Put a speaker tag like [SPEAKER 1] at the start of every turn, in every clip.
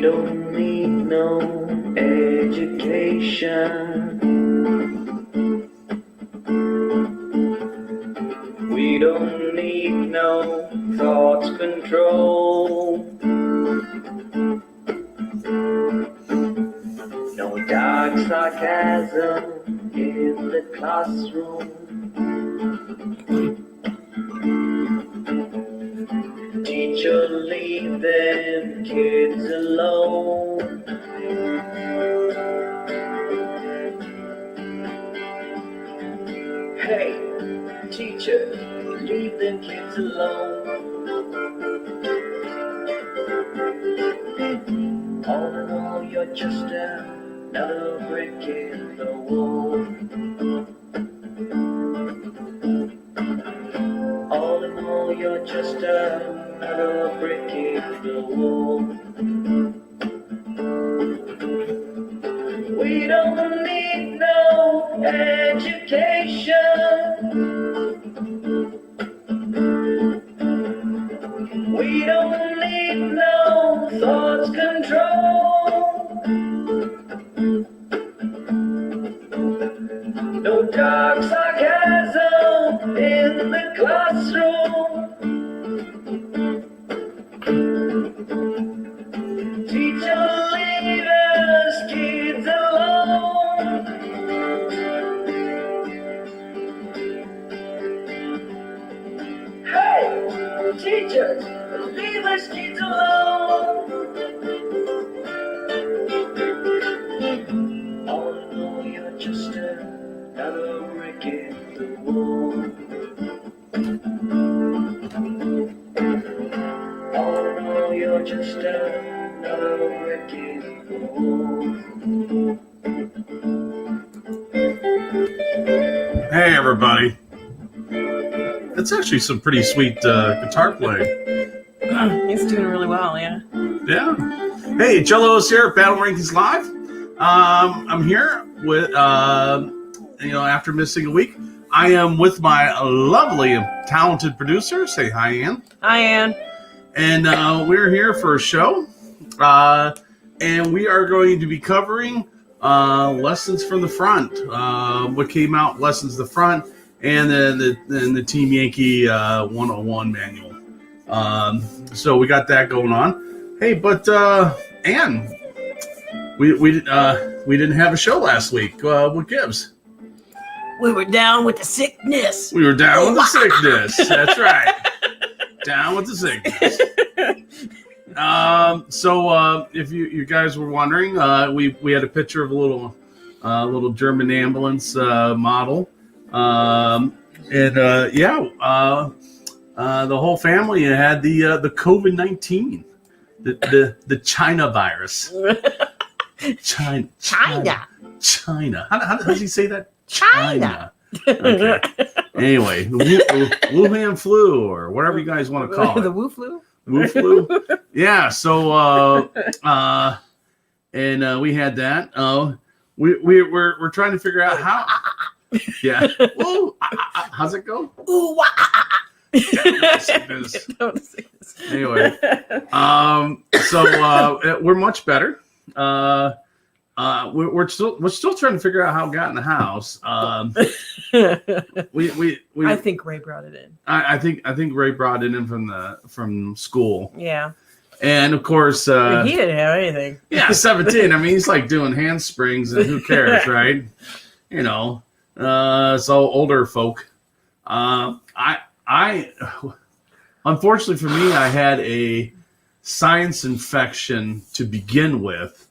[SPEAKER 1] don't need no education. We don't need no thoughts control. No dark sarcasm in the classroom. Teacher, leave them kids alone. Hey, teacher, leave them kids alone. All in all, you're just another brick in the wall. All in all, you're just another brick in the wall. We don't need no education. We don't need no thoughts control. No dark sarcasm in the classroom. Teacher, leave us kids alone. Hey, teachers, leave us kids alone. All in all, you're just another brick in the wall. All in all, you're just another brick in the wall.
[SPEAKER 2] Hey, everybody. That's actually some pretty sweet guitar playing.
[SPEAKER 3] He's doing really well, yeah.
[SPEAKER 2] Yeah. Hey, Jello's here at Battle Rankings Live. I'm here with, after missing a week, I am with my lovely and talented producer. Say hi, Ann.
[SPEAKER 3] Hi, Ann.
[SPEAKER 2] And we're here for a show. And we are going to be covering Lessons from the Front. What came out, Lessons to the Front, and then the Team Yankee 101 manual. So we got that going on. Hey, but Ann, we didn't have a show last week. What gives?
[SPEAKER 3] We were down with the sickness.
[SPEAKER 2] We were down with the sickness. That's right. Down with the sickness. So if you guys were wondering, we had a picture of a little German ambulance model. The whole family had the COVID-19, the China virus. China. How does he say that?
[SPEAKER 3] China.
[SPEAKER 2] Okay. Anyway, Wuhan flu, or whatever you guys want to call it.
[SPEAKER 3] The Wu flu.
[SPEAKER 2] Wu flu. Yeah. So we had that. We're trying to figure out how. Yeah. Ooh, how's it go?
[SPEAKER 3] Ooh,
[SPEAKER 2] Don't say this. Anyway, so we're much better. We're still trying to figure out how it got in the house. We
[SPEAKER 3] I think Ray brought it in.
[SPEAKER 2] I think Ray brought it in from school.
[SPEAKER 3] Yeah.
[SPEAKER 2] And of course,
[SPEAKER 3] he didn't have anything.
[SPEAKER 2] Yeah, 17. I mean, he's like doing handsprings, and who cares, right? So older folk. I unfortunately for me, I had a sinus infection to begin with.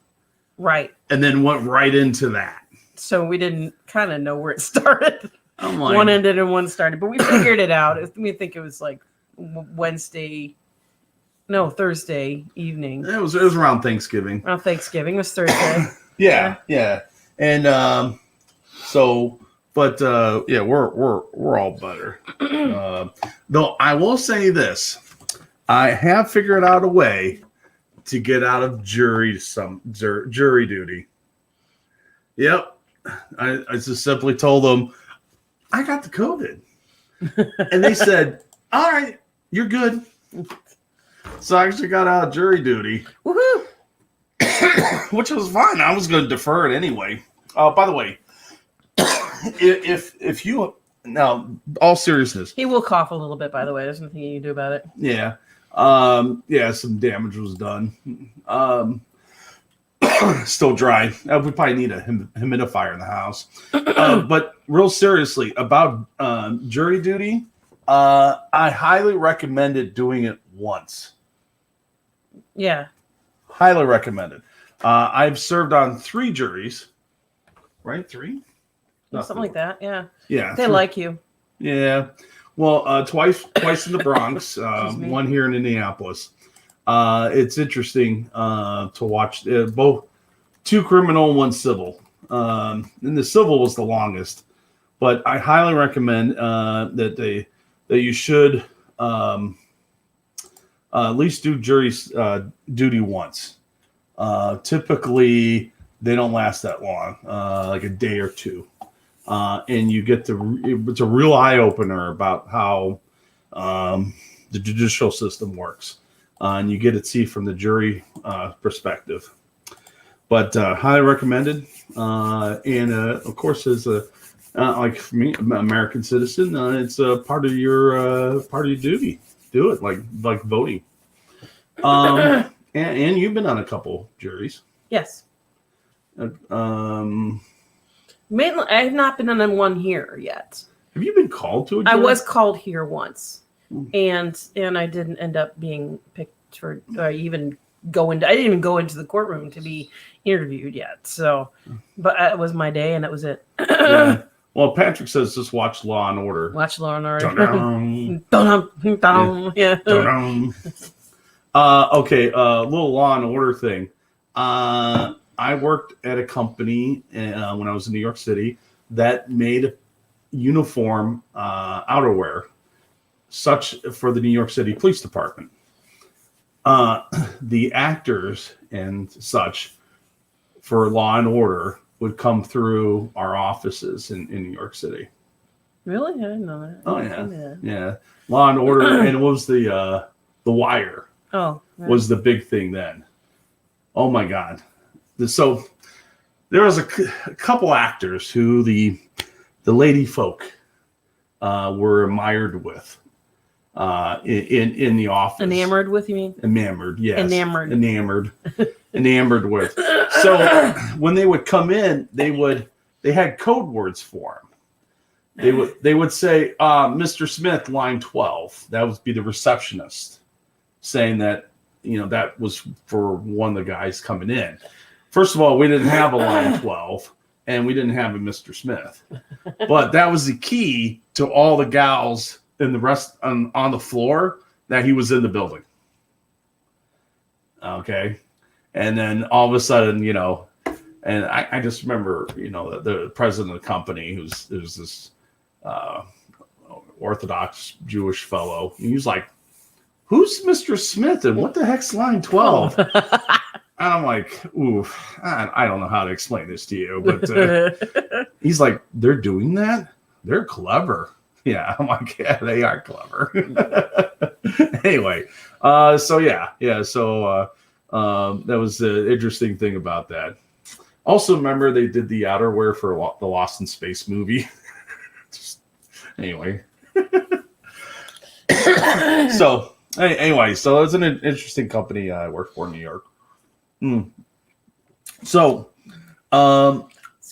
[SPEAKER 3] Right.
[SPEAKER 2] And then went right into that.
[SPEAKER 3] So we didn't kind of know where it started.
[SPEAKER 2] I'm like,
[SPEAKER 3] one ended and one started, but we figured it out. We think it was like Thursday evening.
[SPEAKER 2] It was around Thanksgiving.
[SPEAKER 3] Around Thanksgiving. It was Thursday.
[SPEAKER 2] Yeah. And we're all better. Though I will say this, I have figured out a way to get out of jury duty. Yep. I just simply told them I got the COVID. And they said, all right, you're good. So I actually got out of jury duty.
[SPEAKER 3] Woohoo!
[SPEAKER 2] which was fine. I was going to defer it anyway. By the way, if you now, all seriousness,
[SPEAKER 3] He will cough a little bit, by the way. There's nothing you can do about it.
[SPEAKER 2] yeah, some damage was done. Still dry. We probably need a humidifier in the house. But real seriously about jury duty, I highly recommended doing it once.
[SPEAKER 3] Yeah.
[SPEAKER 2] Highly recommended. I've served on 3 juries, right? 3?
[SPEAKER 3] Something like that. Yeah.
[SPEAKER 2] Yeah.
[SPEAKER 3] They
[SPEAKER 2] 3.
[SPEAKER 3] like you.
[SPEAKER 2] Yeah. Well, twice in the Bronx,
[SPEAKER 3] me.
[SPEAKER 2] one here in Indianapolis. It's interesting to watch both 2 criminal, 1 civil. And the civil was the longest, but I highly recommend that you should at least do jury duty once. Typically, they don't last that long, like a day or 2. And you get it's a real eye opener about how the judicial system works, and you get to see from the jury perspective. But highly recommended, and of course, as a like for me, American citizen, it's a part of your duty. Do it like voting. And you've been on a couple juries.
[SPEAKER 3] Yes. Mainly, I have not been on one here yet.
[SPEAKER 2] Have you been called to a jury?
[SPEAKER 3] I was called here once, and I didn't end up being picked for even go into. I didn't even go into the courtroom to be interviewed yet. So, but it was my day, and that was it.
[SPEAKER 2] Yeah. Well, Patrick says just watch Law and Order.
[SPEAKER 3] Watch Law and Order.
[SPEAKER 2] Dun-dun.
[SPEAKER 3] Dun-dun. Yeah.
[SPEAKER 2] Dun-dun. Okay, little Law and Order thing. I worked at a company when I was in New York City that made uniform outerwear, such for the New York City Police Department. The actors and such for Law and Order would come through our offices in New York City.
[SPEAKER 3] Really? I didn't know that.
[SPEAKER 2] Oh yeah. Law and Order, and it was the Wire.
[SPEAKER 3] Oh, right.
[SPEAKER 2] Was the big thing then. Oh my God. So there was a couple actors who the lady folk were admired with in the office.
[SPEAKER 3] Enamored with, you mean?
[SPEAKER 2] Enamored, yes.
[SPEAKER 3] Enamored
[SPEAKER 2] with. So when they would come in, they had code words for them. They would say, Mr. Smith, line 12. That would be the receptionist saying that, that was for one of the guys coming in. First of all, we didn't have a line 12 and we didn't have a Mr. Smith, but that was the key to all the gals and the rest on the floor that he was in the building. Okay. And then all of a sudden, and I just remember, the president of the company who's this Orthodox Jewish fellow. He was like, "Who's Mr. Smith and what the heck's line 12?" And I'm like, "Ooh, I don't know how to explain this to you." But he's like, "They're doing that? They're clever." Yeah, I'm like, "Yeah, they are clever." Anyway, so that was the interesting thing about that. Also, remember they did the outerwear for the Lost in Space movie. Anyway. So it's an interesting company I work for in New York. So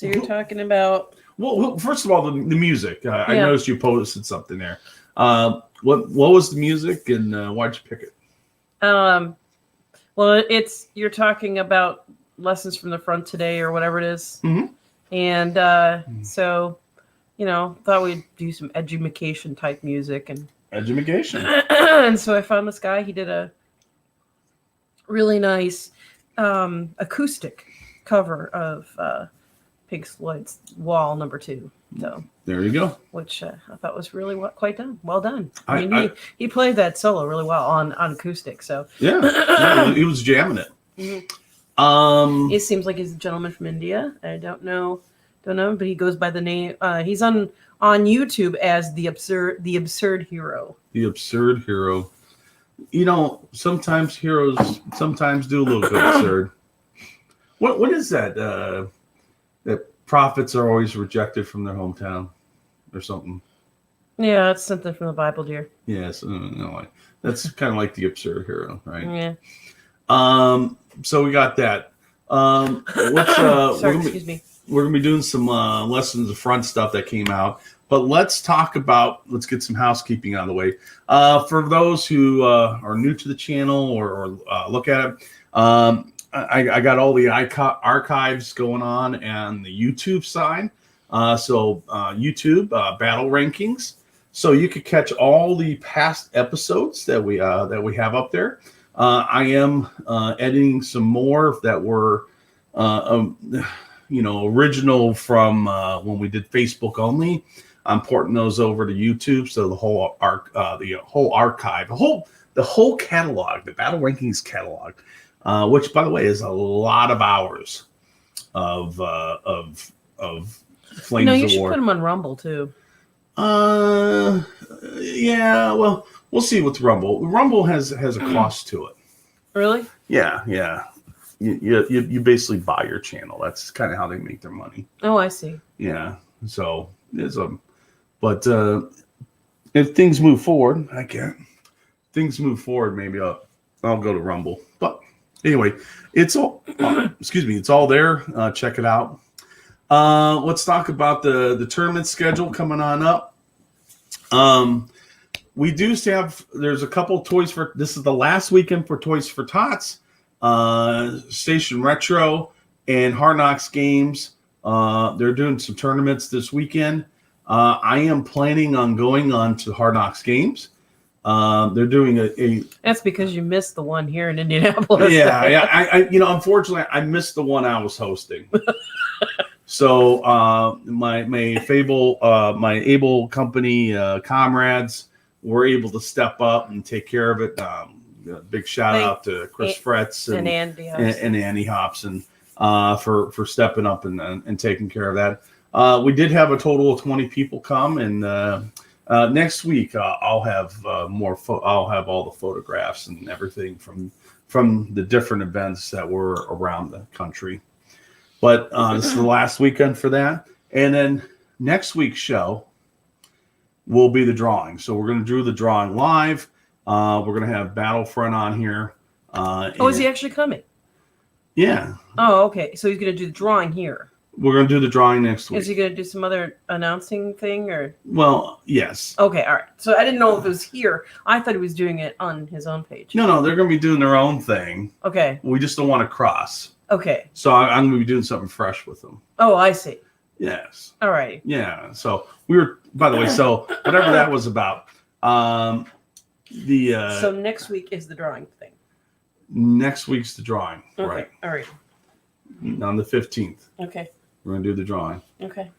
[SPEAKER 3] you're talking about?
[SPEAKER 2] Well, first of all, the music. I noticed you posted something there. What was the music and why'd you pick it?
[SPEAKER 3] Well, you're talking about Lessons from the Front today or whatever it is.
[SPEAKER 2] Mm-hmm.
[SPEAKER 3] And so, thought we'd do some edumacation type music and
[SPEAKER 2] edumacation.
[SPEAKER 3] And so I found this guy. He did a really nice acoustic cover of Pink Floyd's Wall No. 2. So
[SPEAKER 2] there you go.
[SPEAKER 3] Which I thought was really well done. I mean, he played that solo really well on acoustic. So
[SPEAKER 2] yeah, he was jamming it.
[SPEAKER 3] Mm-hmm. It seems like he's a gentleman from India. I don't know, but he goes by the name. He's on YouTube as the absurd hero.
[SPEAKER 2] The absurd hero. Sometimes heroes do a little bit absurd. What is that? That prophets are always rejected from their hometown, or something.
[SPEAKER 3] Yeah, it's something from the Bible, dear.
[SPEAKER 2] Yes, that's kind of like the absurd hero, right?
[SPEAKER 3] Yeah.
[SPEAKER 2] So we got that. Let's
[SPEAKER 3] Sorry, excuse me.
[SPEAKER 2] we're gonna be doing some lessons of front stuff that came out, but let's get some housekeeping out of the way. For those who are new to the channel or look at it, I got all the archives going on the YouTube side. So YouTube battle rankings. So you could catch all the past episodes that we have up there. I am editing some more that were original from when we did Facebook only. I'm porting those over to YouTube, so the whole archive, the whole catalog, the battle rankings catalog, which by the way is a lot of hours of Flames
[SPEAKER 3] No,
[SPEAKER 2] of
[SPEAKER 3] you should
[SPEAKER 2] War.
[SPEAKER 3] put them on Rumble too.
[SPEAKER 2] Yeah, well, we'll see with Rumble. Rumble has a cost to it.
[SPEAKER 3] Really?
[SPEAKER 2] Yeah. You basically buy your channel. That's kind of how they make their money.
[SPEAKER 3] Oh, I see.
[SPEAKER 2] Yeah. So it's but if things move forward, maybe I'll go to Rumble. But anyway, it's all it's all there. Check it out. Let's talk about the tournament schedule coming on up. We do have, there's a couple this is the last weekend for Toys for Tots, Station Retro and Hard Knocks Games. They're doing some tournaments this weekend. I am planning on going on to Hard Knocks Games. They're doing a
[SPEAKER 3] That's because you missed the one here in Indianapolis.
[SPEAKER 2] yeah. I unfortunately I missed the one I was hosting. So my able company comrades were able to step up and take care of it. Big shout out to Chris Fretz and Andy Hobson for stepping up and taking care of that. We did have a total of 20 people come, and next week I'll have I'll have all the photographs and everything from the different events that were around the country. But this is the last weekend for that. And then next week's show will be the drawing. So we're going to do the drawing live. We're going to have Battlefront on here.
[SPEAKER 3] Is he actually coming?
[SPEAKER 2] Yeah.
[SPEAKER 3] Oh, okay. So he's going to do the drawing here.
[SPEAKER 2] We're going to do the drawing next week.
[SPEAKER 3] Is he going to do some other announcing thing or?
[SPEAKER 2] Well, yes.
[SPEAKER 3] Okay, all right. So I didn't know if it was here. I thought he was doing it on his own page.
[SPEAKER 2] No, they're going to be doing their own thing.
[SPEAKER 3] Okay.
[SPEAKER 2] We just don't want to cross.
[SPEAKER 3] Okay.
[SPEAKER 2] So I'm going to be doing something fresh with them.
[SPEAKER 3] Oh, I see.
[SPEAKER 2] Yes.
[SPEAKER 3] All right.
[SPEAKER 2] Yeah. So we were, by the way, so whatever that was about.
[SPEAKER 3] So next week is the drawing thing.
[SPEAKER 2] Next week's the drawing.
[SPEAKER 3] Okay.
[SPEAKER 2] Right.
[SPEAKER 3] All right.
[SPEAKER 2] On the 15th.
[SPEAKER 3] Okay.
[SPEAKER 2] We're going to do the drawing.
[SPEAKER 3] Okay.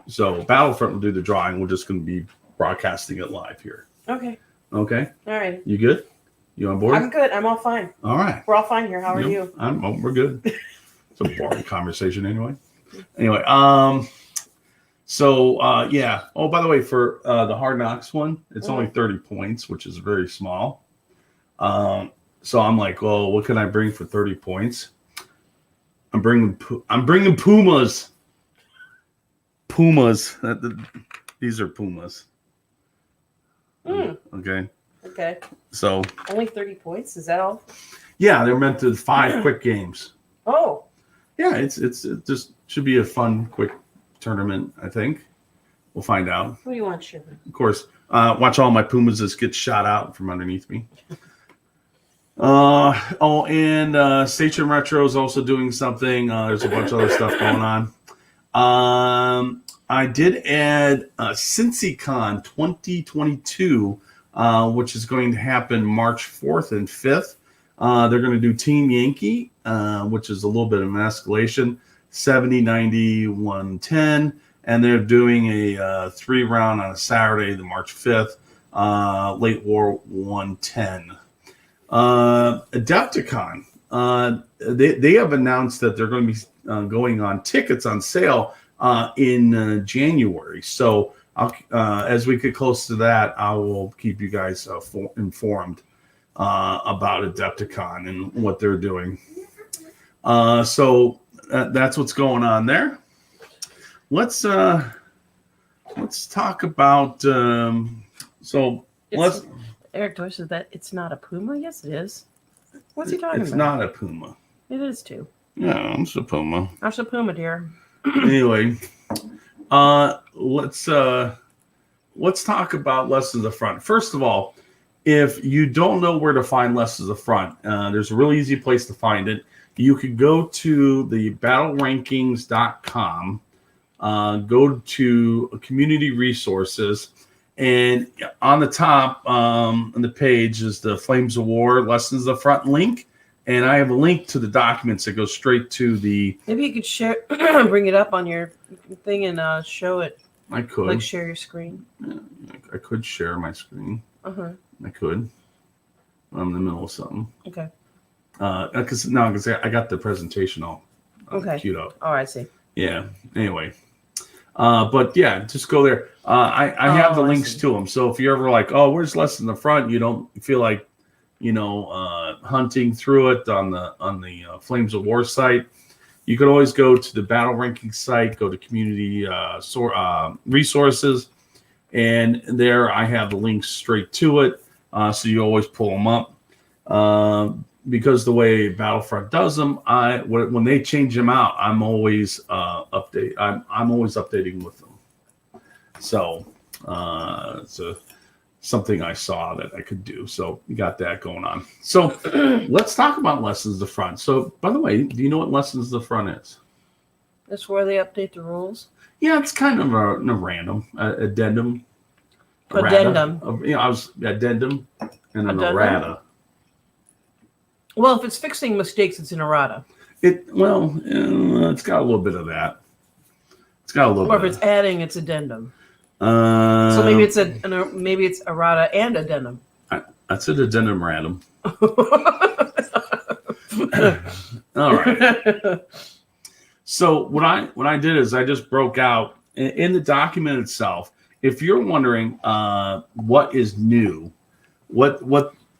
[SPEAKER 2] So Battlefront will do the drawing. We're just going to be broadcasting it live here.
[SPEAKER 3] Okay.
[SPEAKER 2] Okay.
[SPEAKER 3] All right.
[SPEAKER 2] You good? You on board?
[SPEAKER 3] I'm good. I'm all fine.
[SPEAKER 2] All right.
[SPEAKER 3] We're all fine here. How are you?
[SPEAKER 2] We're good. It's a boring conversation anyway. Anyway, so yeah. Oh, by the way, for the Hard Knocks one, it's only 30 points, which is very small. So I'm like, well, what can I bring for 30 points? I'm bringing Pumas. Pumas. These are Pumas. Okay.
[SPEAKER 3] Okay.
[SPEAKER 2] So
[SPEAKER 3] only 30 points? Is that all?
[SPEAKER 2] Yeah, they're meant to 5 quick games.
[SPEAKER 3] Oh.
[SPEAKER 2] Yeah, it just should be a fun, quick tournament, I think. We'll find out.
[SPEAKER 3] What do you want, sugar?
[SPEAKER 2] Of course. Watch all my Pumas just get shot out from underneath me. And Station Retro is also doing something. There's a bunch of other stuff going on. I did add CincyCon 2022, which is going to happen March 4th and 5th. They're going to do Team Yankee, which is a little bit of an escalation, 70, 90, 110. And they're doing a 3-round on a Saturday, the March 5th, Late War 110. Adepticon, they have announced that they're going to be going on tickets on sale in January. So as we get close to that, I will keep you guys informed about Adepticon and what they're doing. So that's what's going on there. Let's talk about.
[SPEAKER 3] Eric Deutsch said that it's not a puma. Yes, it is. What's he talking
[SPEAKER 2] It's
[SPEAKER 3] about?
[SPEAKER 2] not a puma.
[SPEAKER 3] It is too.
[SPEAKER 2] No, it's a puma.
[SPEAKER 3] That's a puma, dear.
[SPEAKER 2] Anyway, let's talk about Lessons of the Front. First of all, if you don't know where to find Lessons of the Front, there's a really easy place to find it. You could go to the battlerankings.com, go to community resources, and on the top on the page is the Flames of War Lessons of the Front link. And I have a link to the documents that go straight to the.
[SPEAKER 3] Maybe you could share, bring it up on your thing and show it.
[SPEAKER 2] I could.
[SPEAKER 3] Like share your screen.
[SPEAKER 2] Yeah, I could share my screen.
[SPEAKER 3] Uh-huh.
[SPEAKER 2] I could. I'm in the middle of something.
[SPEAKER 3] Okay.
[SPEAKER 2] Because I got the presentation all queued up.
[SPEAKER 3] Oh, I see.
[SPEAKER 2] Yeah. Anyway. But yeah, just go there. I have the links to them. So if you're ever like, oh, where's Lessons in the Front? You don't feel like, hunting through it on the Flames of War site. You could always go to the Battle Rankings site, go to community resources, and there I have the links straight to it. So you always pull them up. Because the way Battlefront does them, when they change them out, I'm always I'm always updating with them. So it's something I saw that I could do. So you got that going on. So let's talk about Lessons of the Front. So by the way, do you know what Lessons of the Front is?
[SPEAKER 3] That's where they update the rules.
[SPEAKER 2] Yeah, it's kind of a random addendum.
[SPEAKER 3] Addendum.
[SPEAKER 2] I was addendum and an
[SPEAKER 3] Addendum?
[SPEAKER 2] errata.
[SPEAKER 3] Well, if it's fixing mistakes, it's an errata.
[SPEAKER 2] It's got a little bit of that. It's got a little
[SPEAKER 3] Or
[SPEAKER 2] bit.
[SPEAKER 3] if it's adding, it's addendum.
[SPEAKER 2] So
[SPEAKER 3] So maybe it's errata and addendum.
[SPEAKER 2] That's an addendum random. All right. So what I did is I just broke out in the document itself. If you're wondering what is new, what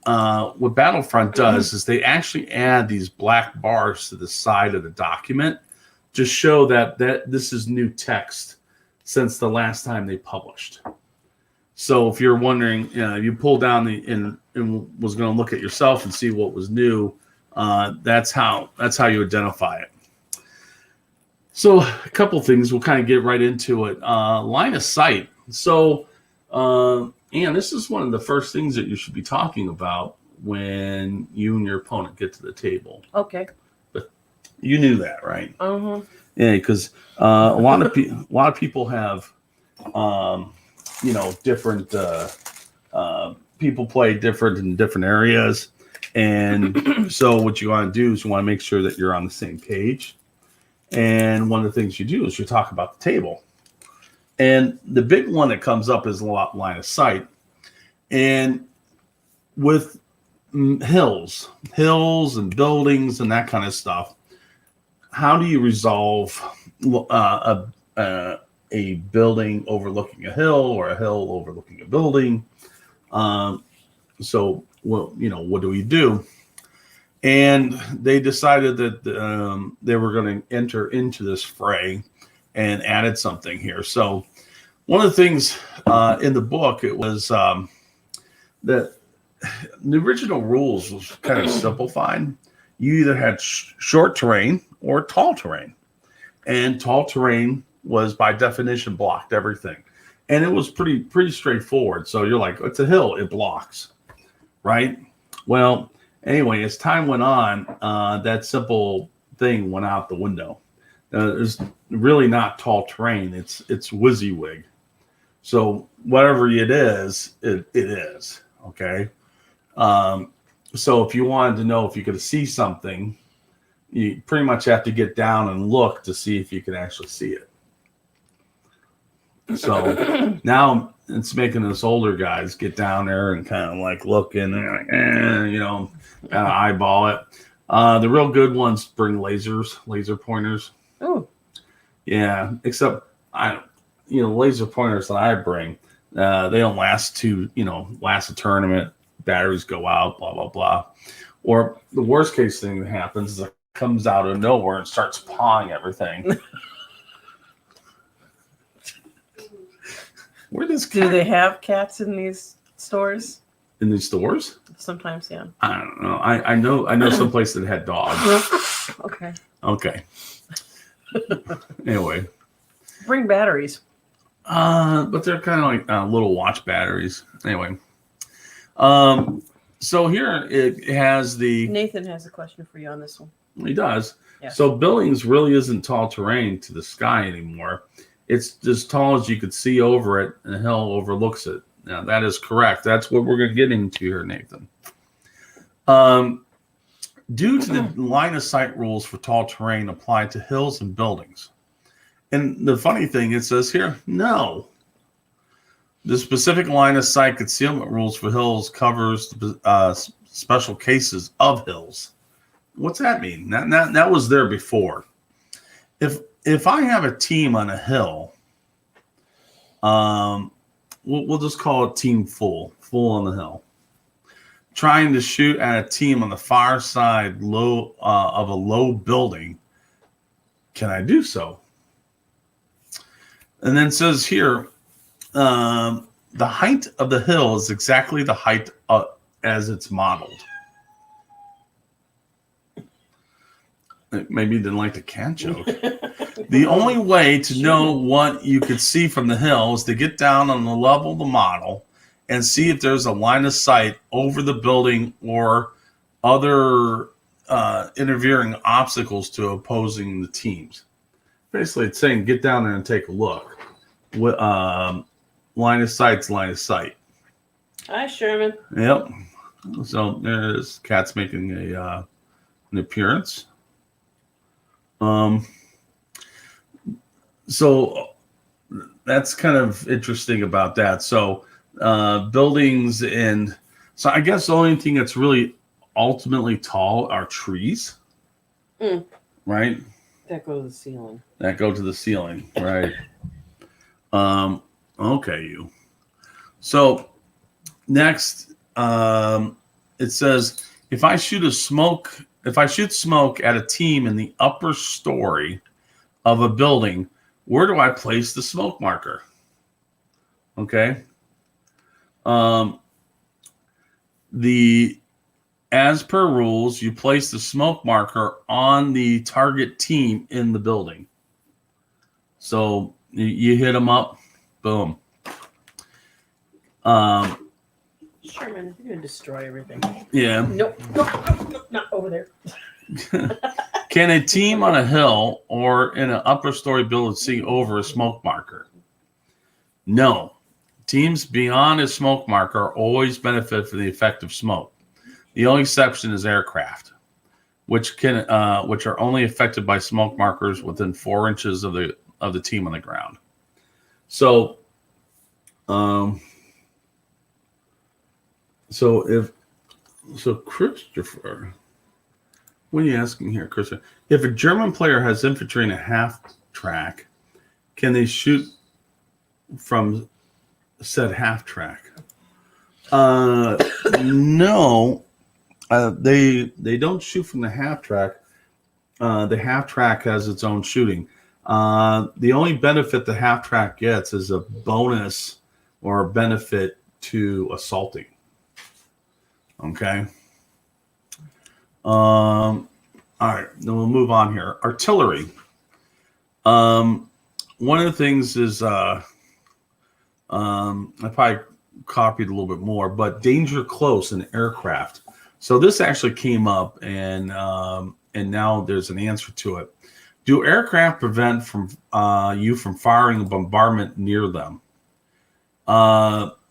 [SPEAKER 2] Battlefront does is they actually add these black bars to the side of the document to show that this is new text since the last time they published. So if you're wondering, you pull down and was going to look at yourself and see what was new, that's how you identify it. So a couple things, we'll kind of get right into it. Line of sight. So, and this is one of the first things that you should be talking about when you and your opponent get to the table.
[SPEAKER 3] Okay.
[SPEAKER 2] But you knew that, right?
[SPEAKER 3] Uh-huh.
[SPEAKER 2] Yeah, because a lot of people have, different people play different in different areas, and so what you want to do is you want to make sure that you're on the same page. And one of the things you do is you talk about the table, and the big one that comes up is line of sight, and with hills and buildings and that kind of stuff. How do you resolve a building overlooking a hill or a hill overlooking a building? So, what do we do? And they decided that they were going to enter into this fray and added something here. So, one of the things in the book, it was that the original rules was kind of simplified. You either had short terrain or tall terrain. And tall terrain was by definition blocked everything. And it was pretty straightforward. So you're like, it's a hill, it blocks, right? Well, anyway, as time went on, that simple thing went out the window. It's really not tall terrain. It's WYSIWYG. So whatever it is, it is, okay? So if you wanted to know if you could see something, you pretty much have to get down and look to see if you can actually see it. So now it's making us older guys get down there and kind of like look in there, like, kind of eyeball it. The real good ones bring laser pointers.
[SPEAKER 3] Oh.
[SPEAKER 2] Yeah, except laser pointers that I bring, they don't last last a tournament. Batteries go out, blah, blah, blah. Or the worst case thing that happens is a comes out of nowhere and starts pawing everything. Where does
[SPEAKER 3] Do they have cats in these stores?
[SPEAKER 2] in these stores?
[SPEAKER 3] Sometimes, yeah.
[SPEAKER 2] I don't know. I know some place that had dogs.
[SPEAKER 3] Okay.
[SPEAKER 2] Okay. Anyway,
[SPEAKER 3] Bring batteries.
[SPEAKER 2] but they're kind of like little watch batteries. Anyway, so here it has the.
[SPEAKER 3] Nathan has a question for you on this one.
[SPEAKER 2] He does.
[SPEAKER 3] Yeah.
[SPEAKER 2] So Billings really isn't tall terrain to the sky anymore. It's as tall as you could see over it, and the hill overlooks it. Now, that is correct. That's what we're going to get into here, Nathan. Due to the line of sight rules for tall terrain apply to hills and buildings. And the funny thing, it says here, no. The specific line of sight concealment rules for hills covers special cases of hills. What's that mean? That was there before. If I have a team on a hill, we'll just call it team full on the hill, trying to shoot at a team on the far side of a low building, can I do so? And then it says here, the height of the hill is exactly the height as it's modeled. Maybe you didn't like the cat joke. The only way to know what you could see from the hill is to get down on the level of the model and see if there's a line of sight over the building or other interfering obstacles to opposing the teams. Basically, it's saying get down there and take a look. Line of sight's line of sight.
[SPEAKER 3] Hi, Sherman.
[SPEAKER 2] Yep. So there's Cat's making an appearance. So that's kind of interesting about that. So buildings and so I guess the only thing that's really ultimately tall are trees, right?
[SPEAKER 3] That goes to the ceiling.
[SPEAKER 2] That go to the ceiling, right? Okay, you. So next, it says if I shoot smoke at a team in the upper story of a building, where do I place the smoke marker? Okay. As per rules, you place the smoke marker on the target team in the building. So you hit them up, boom.
[SPEAKER 3] Sherman, you're gonna destroy everything.
[SPEAKER 2] Yeah.
[SPEAKER 3] Nope, not over there.
[SPEAKER 2] Can a team on a hill or in an upper story building see over a smoke marker? No. Teams beyond a smoke marker always benefit from the effect of smoke. The only exception is aircraft, which are only affected by smoke markers within 4 inches of the team on the ground. So, Christopher, what are you asking here, Christopher? If a German player has infantry in a half track, can they shoot from said half track? No, they don't shoot from the half track. The half track has its own shooting. The only benefit the half track gets is a bonus or a benefit to assaulting. Okay. All right, then we'll move on here. Artillery. One of the things is I probably copied a little bit more, but danger close in aircraft. So this actually came up, and now there's an answer to it. Do aircraft prevent you from firing a bombardment near them?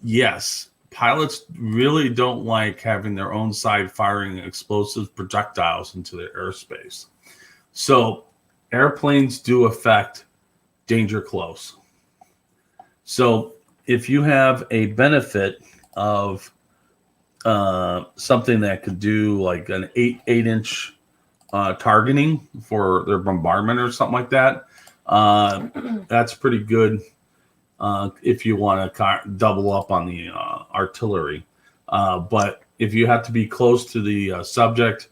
[SPEAKER 2] Yes. Pilots really don't like having their own side firing explosive projectiles into their airspace. So airplanes do affect danger close. So if you have a benefit of something that could do like an 8-inch targeting for their bombardment or something like that, that's pretty good. If you want to double up on the artillery. But if you have to be close to the subject,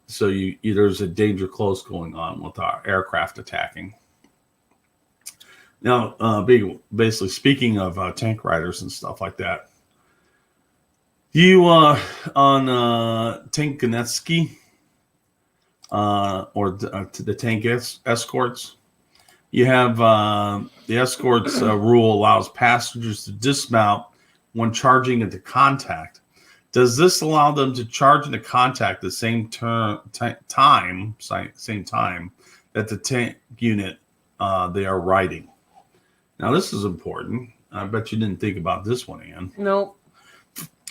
[SPEAKER 2] So there's a danger close going on with our aircraft attacking. Now, basically speaking of tank riders and stuff like that, you on Tankanetsky or the tank escorts, you have the escorts rule allows passengers to dismount when charging into contact. Does this allow them to charge into contact the same time that the tank unit they are riding? Now, this is important. I bet you didn't think about this one, Ann.
[SPEAKER 3] Nope.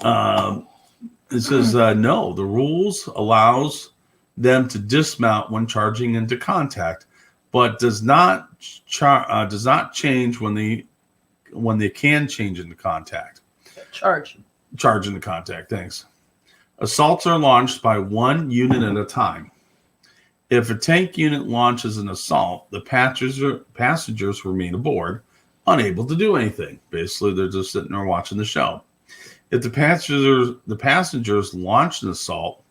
[SPEAKER 2] It says, no, the rules allows them to dismount when charging into contact, but does not change when they can change into contact.
[SPEAKER 3] Charge
[SPEAKER 2] into contact, thanks. Assaults are launched by one unit at a time. If a tank unit launches an assault, the passengers remain aboard, unable to do anything. Basically, they're just sitting there watching the show. If the passengers launch an assault,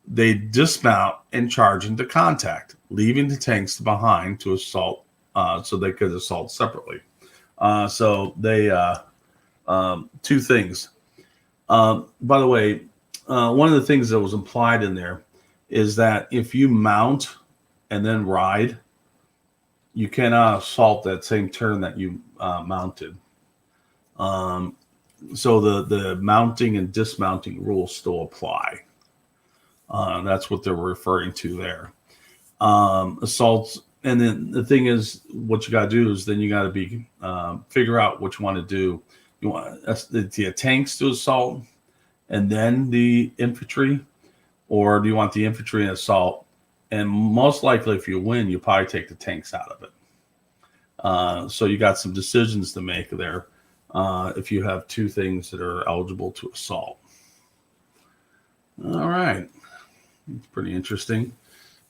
[SPEAKER 2] they dismount and charge into contact, leaving the tanks behind to assault, so they could assault separately. So they two things. By the way, one of the things that was implied in there is that if you mount and then ride, you cannot assault that same turn that you mounted. So the mounting and dismounting rules still apply. That's what they're referring to there. Assaults, and then the thing is, what you got to do is then you got to be figure out what you want to do. You want the tanks to assault and then the infantry, or do you want the infantry and assault? And most likely, if you win, you probably take the tanks out of it. So you got some decisions to make there if you have two things that are eligible to assault. All right. It's pretty interesting.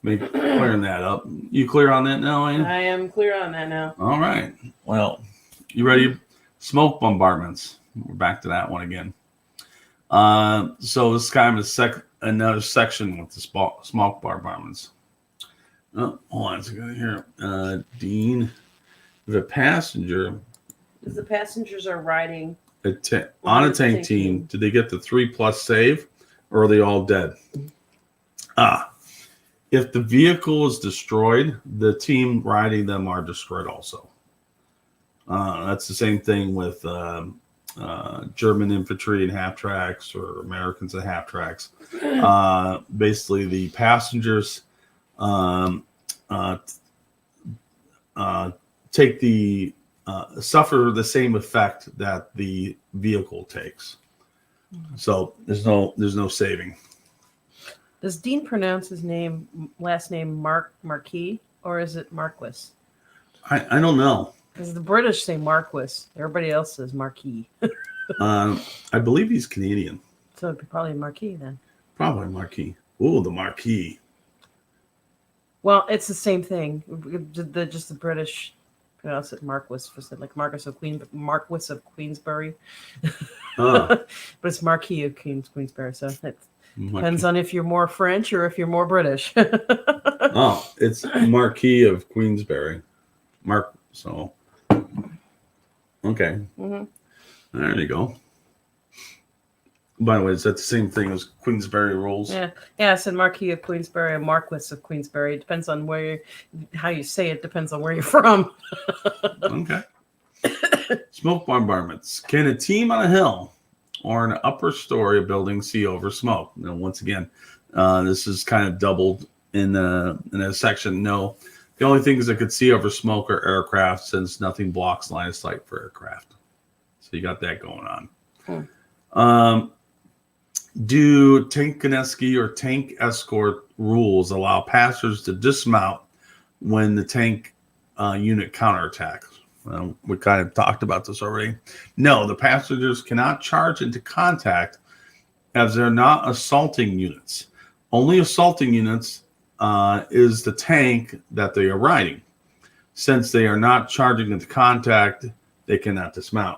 [SPEAKER 2] Maybe clearing that up. You clear on that now, Ann?
[SPEAKER 3] I am clear on that now.
[SPEAKER 2] All right. Well, you ready? Smoke bombardments. We're back to that one again. So this is kind of another section with the smoke bombardments. Oh, hold on a second here. Dean, the passenger.
[SPEAKER 3] If the passengers are riding
[SPEAKER 2] on a tank team, did they get the 3+ save, or are they all dead? If the vehicle is destroyed, the team riding them are destroyed also. That's the same thing with German infantry and half tracks, or Americans and half tracks. Basically, the passengers suffer the same effect that the vehicle takes. So there's no saving.
[SPEAKER 3] Does Dean pronounce his last name Marquis, or is it Marquis?
[SPEAKER 2] I don't know.
[SPEAKER 3] Because the British say Marquis. Everybody else says Marquis.
[SPEAKER 2] I believe he's Canadian.
[SPEAKER 3] So it'd be probably Marquis then.
[SPEAKER 2] Probably Marquis. Ooh, the Marquis.
[SPEAKER 3] Well, it's the same thing. Just the British pronounce it Marquis, like Marquis of Queensberry. But it's Marquis of Queensberry. So it depends on if you're more French or if you're more British.
[SPEAKER 2] Oh, it's Marquis of Queensberry. So, okay. Mm-hmm. There you go. By the way, is that the same thing as Queensberry rules?
[SPEAKER 3] Yeah. I said Marquis of Queensberry and Marquis of Queensberry. It depends on how you say it. Depends on where you're from.
[SPEAKER 2] Okay. Smoke bombardments. Can a team on a hill or an upper story of building see over smoke? Now, once again, this is kind of doubled in a section. No. The only things that could see over smoke are aircraft, since nothing blocks line of sight for aircraft. So you got that going on. Do Tankanetsky or tank escort rules allow passengers to dismount when the tank unit counterattacks? We kind of talked about this already. No, the passengers cannot charge into contact as they're not assaulting units. Only assaulting units is the tank that they are riding. Since they are not charging into contact, they cannot dismount.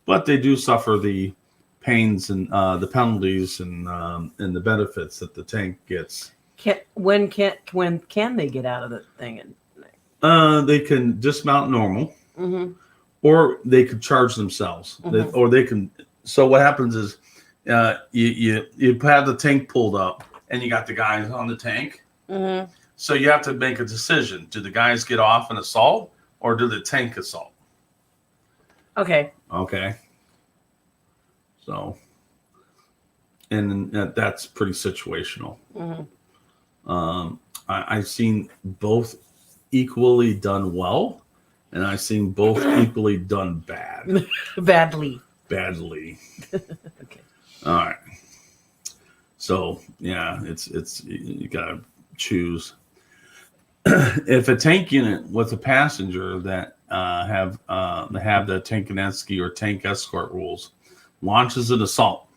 [SPEAKER 2] But they do suffer the pains and the penalties and the benefits that the tank gets.
[SPEAKER 3] When can they get out of the thing?
[SPEAKER 2] They can dismount normal,
[SPEAKER 3] Mm-hmm.
[SPEAKER 2] or they could charge themselves,
[SPEAKER 3] Mhm.
[SPEAKER 2] or they can. So what happens is, you have the tank pulled up, and you got the guys on the tank.
[SPEAKER 3] Mm-hmm.
[SPEAKER 2] So you have to make a decision: do the guys get off and assault, or do the tank assault?
[SPEAKER 3] Okay.
[SPEAKER 2] Okay. So, and that's pretty situational.
[SPEAKER 3] Mm-hmm.
[SPEAKER 2] I've seen both equally done well, and I've seen both equally done badly.
[SPEAKER 3] Badly.
[SPEAKER 2] Okay. All right. So yeah, it's you gotta choose. If a tank unit with a passenger that have the Tankanesky or tank escort rules launches an assault,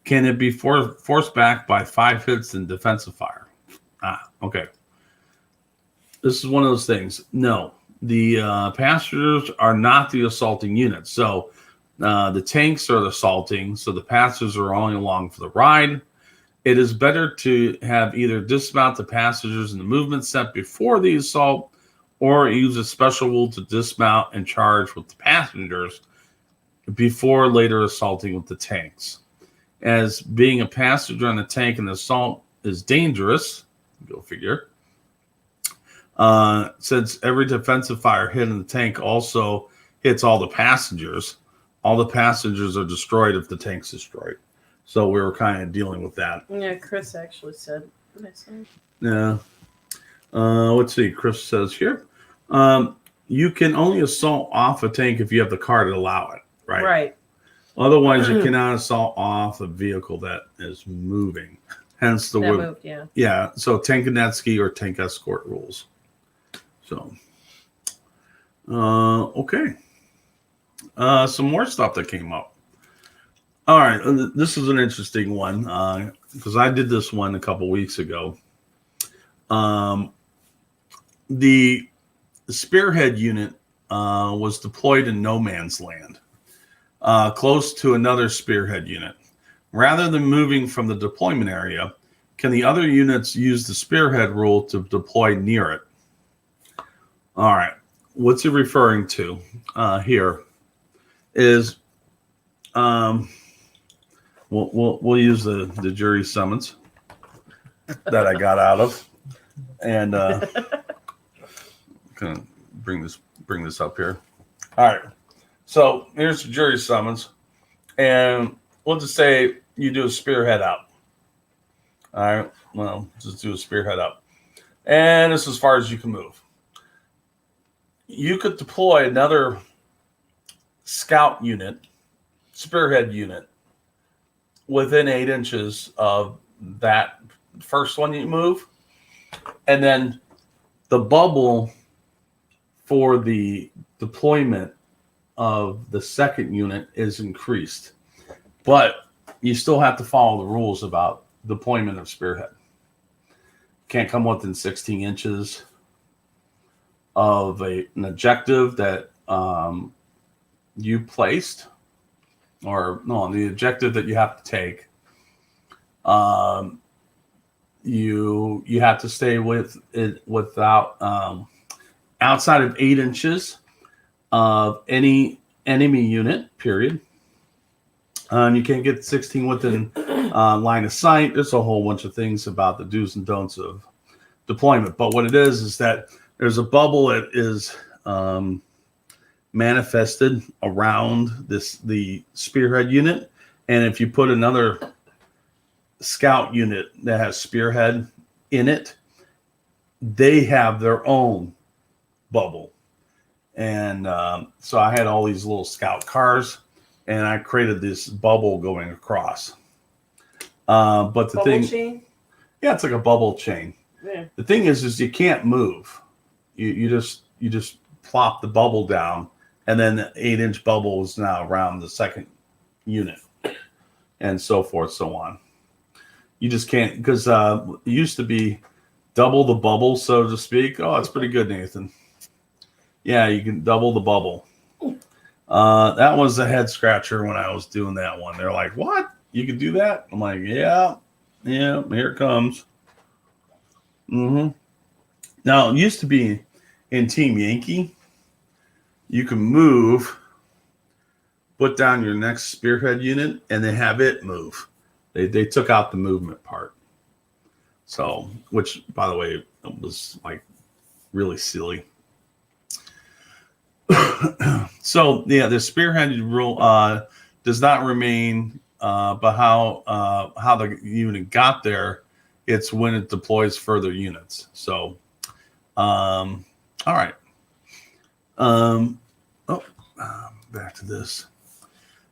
[SPEAKER 2] can it be forced back by 5 hits and defensive fire? Okay. This is one of those things. No, the passengers are not the assaulting unit. So the tanks are the assaulting, so the passengers are only along for the ride. It is better to have either dismount the passengers in the movement set before the assault, or use a special rule to dismount and charge with the passengers before later assaulting with the tanks. As being a passenger on the tank in the assault is dangerous, go figure. Since every defensive fire hit in the tank also hits all the passengers are destroyed if the tank's destroyed. So we were kind of dealing with that.
[SPEAKER 3] Yeah, Chris actually said. What did I say?
[SPEAKER 2] Yeah. Let's see. Chris says here, you can only assault off a tank if you have the car to allow it, right?
[SPEAKER 3] Right.
[SPEAKER 2] Otherwise, you cannot assault off a vehicle that is moving. Hence the
[SPEAKER 3] That
[SPEAKER 2] word.
[SPEAKER 3] moved, yeah.
[SPEAKER 2] Yeah. So Tankanetsky or tank escort rules. So, okay. Some more stuff that came up. All right, this is an interesting one because I did this one a couple weeks ago. The Spearhead unit was deployed in no man's land, close to another Spearhead unit. Rather than moving from the deployment area, can the other units use the Spearhead rule to deploy near it? All right, what's he referring to here is we'll use the jury summons that I got out of, and gonna bring this up here. All right, so here's the jury summons, and we'll just say you do a spearhead up. All right, well, just do a spearhead up, and this is as far as you can move. You could deploy another scout unit, spearhead unit, within 8 inches of that first one you move, and then the bubble for the deployment of the second unit is increased, but you still have to follow the rules about deployment of spearhead. Can't come within 16 inches of an objective that you placed, or no, the objective that you have to take. You have to stay with it without outside of 8 inches of any enemy unit. Period. You can't get 16 within line of sight. There's a whole bunch of things about the do's and don'ts of deployment. But what it is that there's a bubble that is manifested around the spearhead unit, and if you put another scout unit that has spearhead in it, they have their own bubble. And so I had all these little scout cars, and I created this bubble going across. But the
[SPEAKER 3] Bubble
[SPEAKER 2] thing,
[SPEAKER 3] chain?
[SPEAKER 2] yeah, it's like a bubble chain.
[SPEAKER 3] Yeah.
[SPEAKER 2] The thing is you can't move. You just plop the bubble down, and then the 8-inch bubble is now around the second unit, and so forth, so on. You just can't, because it used to be double the bubble, so to speak. Oh, it's pretty good, Nathan. Yeah, you can double the bubble. That was a head scratcher when I was doing that one. They're like, "What? You can do that?" I'm like, "Yeah, yeah. Here it comes." Mm-hmm. Now it used to be in Team Yankee, you can move, put down your next spearhead unit, and then have it move. They took out the movement part. So, which by the way was like really silly. So yeah, the spearhead rule does not remain, but how the unit got there, it's when it deploys further units. So, all right. Back to this.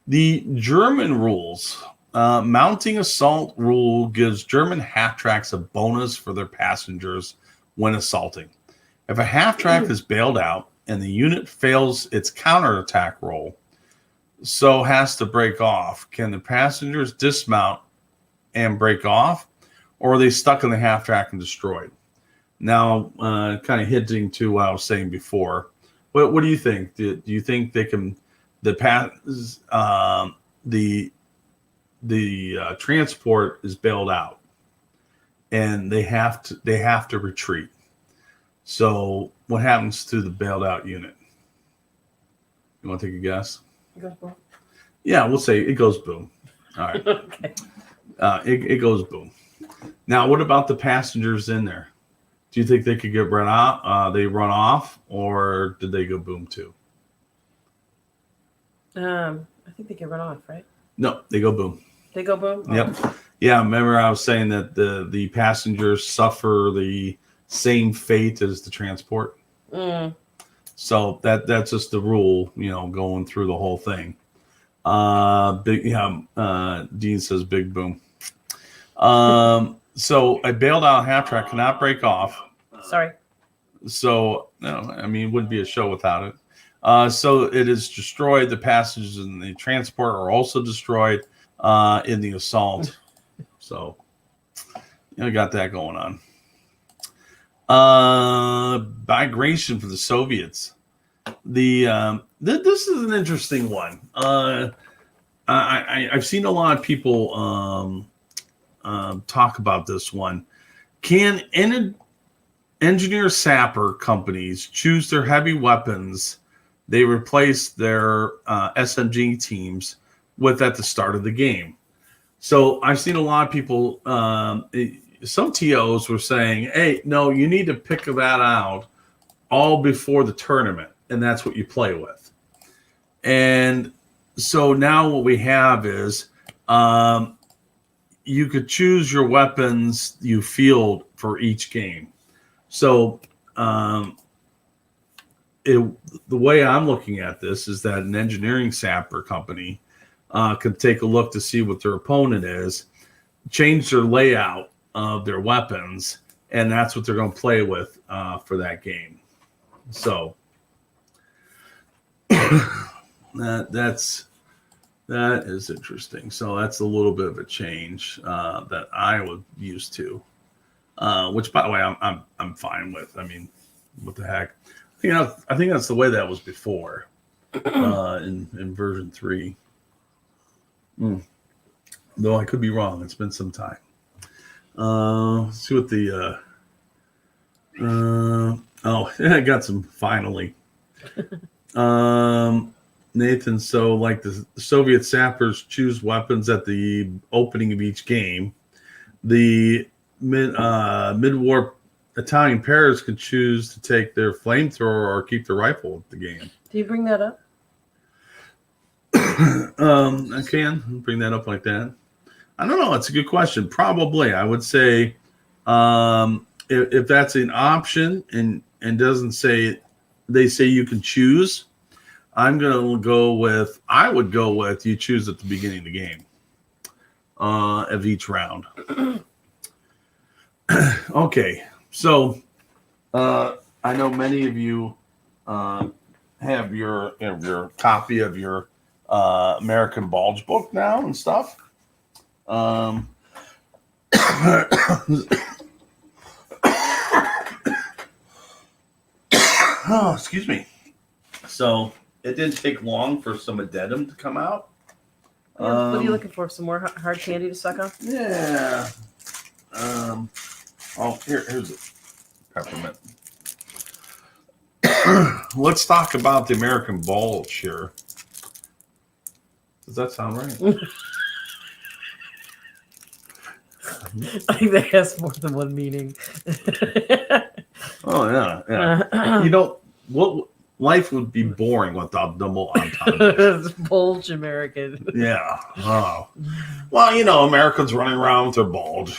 [SPEAKER 2] The German rules. Mounting assault rule gives German half-tracks a bonus for their passengers when assaulting. If a half-track is bailed out and the unit fails its counterattack roll, so has to break off, can the passengers dismount and break off, or are they stuck in the half-track and destroyed? Now, kind of hinting to what I was saying before. What do you think? Do you think they can the transport is bailed out and they have to retreat? So what happens to the bailed out unit? You want to take a guess?
[SPEAKER 3] It goes boom.
[SPEAKER 2] Yeah, we'll say it goes boom. All right.
[SPEAKER 3] Okay.
[SPEAKER 2] It goes boom. Now, what about the passengers in there? Do you think they could get run out? They run off, or did they go boom too?
[SPEAKER 3] I think they can run off, right?
[SPEAKER 2] No, they go boom.
[SPEAKER 3] They go boom? Oh.
[SPEAKER 2] Yep. Yeah, remember I was saying that the passengers suffer the same fate as the transport. So that's just the rule, going through the whole thing. Dean says big boom. So a bailed out half track cannot break off.
[SPEAKER 3] Sorry.
[SPEAKER 2] So it wouldn't be a show without it. So it is destroyed. The passengers in the transport are also destroyed in the assault. So got that going on. Migration for the Soviets. This is an interesting one. I've seen a lot of people talk about this one. Can engineer sapper companies choose their heavy weapons they replace their SMG teams with at the start of the game? So I've seen a lot of people, some TOs were saying, hey, no, you need to pick that out all before the tournament, and that's what you play with. And so now what we have is you could choose your weapons you field for each game. So the way I'm looking at this is that an engineering sapper company could take a look to see what their opponent is, change their layout of their weapons, and that's what they're going to play with for that game. So that is interesting. So that's a little bit of a change that I was used to, which, by the way, I'm fine with. I mean, what the heck? I think that's the way that was before in version 3. Though I could be wrong. It's been some time. Let's see what the I got some finally. Nathan, so like the Soviet sappers choose weapons at the opening of each game. The mid-war Italian pairs could choose to take their flamethrower or keep the rifle at the game.
[SPEAKER 3] Do you bring that up?
[SPEAKER 2] I can bring that up like that. I don't know. It's a good question. Probably, I would say, if that's an option and doesn't say, they say you can choose. I would go with you choose at the beginning of the game of each round. Okay, so I know many of you have your copy of your American Bulge book now and stuff. Oh, excuse me. So it didn't take long for some addendum to come out.
[SPEAKER 3] What are you looking for? Some more hard candy to suck on?
[SPEAKER 2] Yeah. Here's it. Peppermint. Let's talk about the American Bulge here. Does that sound right?
[SPEAKER 3] I think that has more than one meaning.
[SPEAKER 2] Oh yeah. You know what? Life would be boring without double entendres.
[SPEAKER 3] Bulge American.
[SPEAKER 2] Yeah. Oh. Well, you know, Americans running around with their bulge.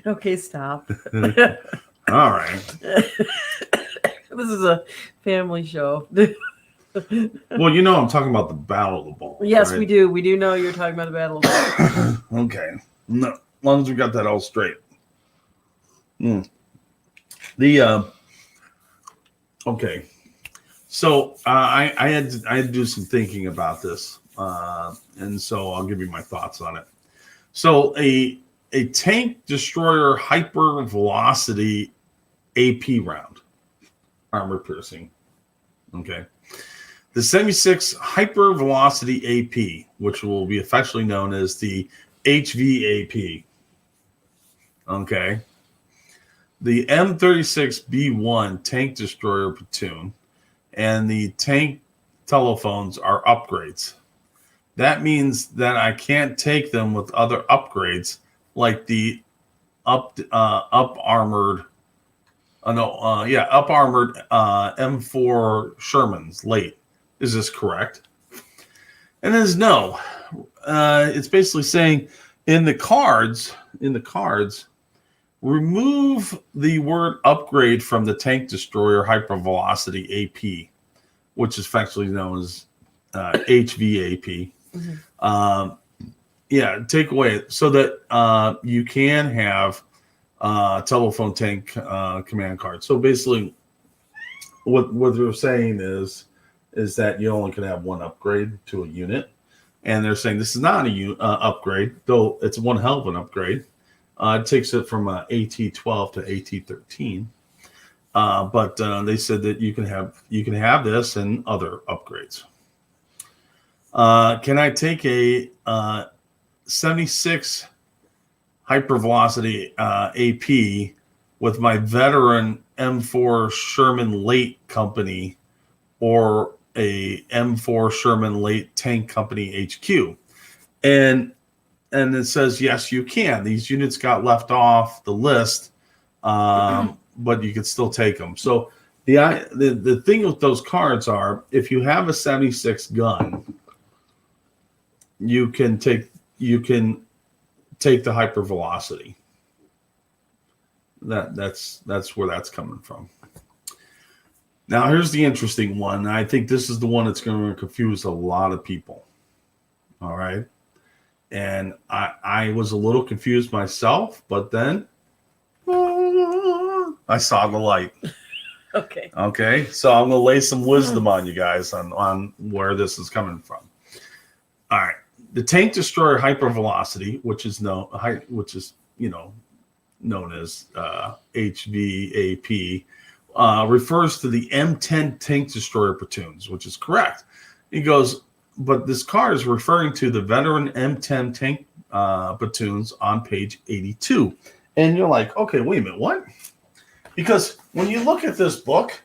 [SPEAKER 3] Okay, stop.
[SPEAKER 2] All right.
[SPEAKER 3] This is a family show.
[SPEAKER 2] Well, you know, I'm talking about the Battle of the Bulge.
[SPEAKER 3] Yes,
[SPEAKER 2] right?
[SPEAKER 3] we do. We do know you're talking about the Battle of the Bulge.
[SPEAKER 2] Okay. No, as long as we got that all straight. Okay. So I had to do some thinking about this, and so I'll give you my thoughts on it. So a tank destroyer hyper velocity AP round, armor piercing. Okay. The 76 hyper velocity AP, which will be affectionately known as the HVAP. Okay. The M36B1 tank destroyer platoon and the tank telephones are upgrades. That means that I can't take them with other upgrades like the up armored M4 Shermans late. Is this correct? And then no. It's basically saying in the cards, remove the word upgrade from the tank destroyer hypervelocity AP, which is effectively known as HVAP. Mm-hmm. Take away it so that you can have telephone tank command cards. So basically, what they're saying is that you only can have one upgrade to a unit, and they're saying this is not a upgrade, though it's one hell of an upgrade. It takes it from AT-12 to AT-13, but they said that you can have this and other upgrades. Can I take a 76 hypervelocity AP with my veteran M4 Sherman Late Company or a M4 Sherman Late Tank Company HQ? And it says, yes, you can. These units got left off the list, but you can still take them. So the thing with those cards are, if you have a 76 gun, you can take the hypervelocity. That's where that's coming from. Now, here's the interesting one. I think this is the one that's going to confuse a lot of people. All right. And I was a little confused myself, but then I saw the light. Okay. So I'm going to lay some wisdom on you guys on where this is coming from. All right. The tank destroyer hypervelocity, which is known as HVAP, refers to the M10 tank destroyer platoons, which is correct. He goes, but this card is referring to the veteran M10 tank platoons on page 82. And you're like, okay, wait a minute, what? Because when you look at this book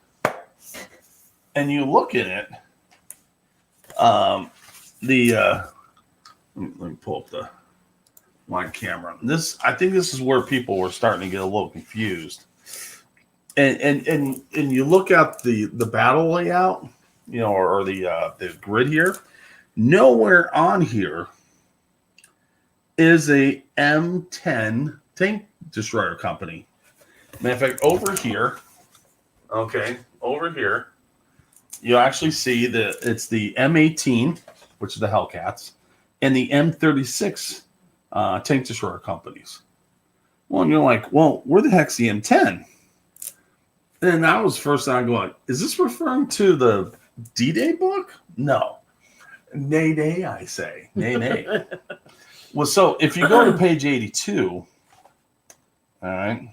[SPEAKER 2] and you look at it, let me pull up the line camera. I think this is where people were starting to get a little confused. And you look at the battle layout, or the grid here. Nowhere on here is a M10 tank destroyer company. Matter of fact, over here, you actually see that it's the M18, which is the Hellcats, and the M36 tank destroyer companies. Well, and you're like, well, where the heck's the M10? And that was first time going, is this referring to the D-Day book? No. Nay, I say. Nay. Well, so if you go to page 82, all right,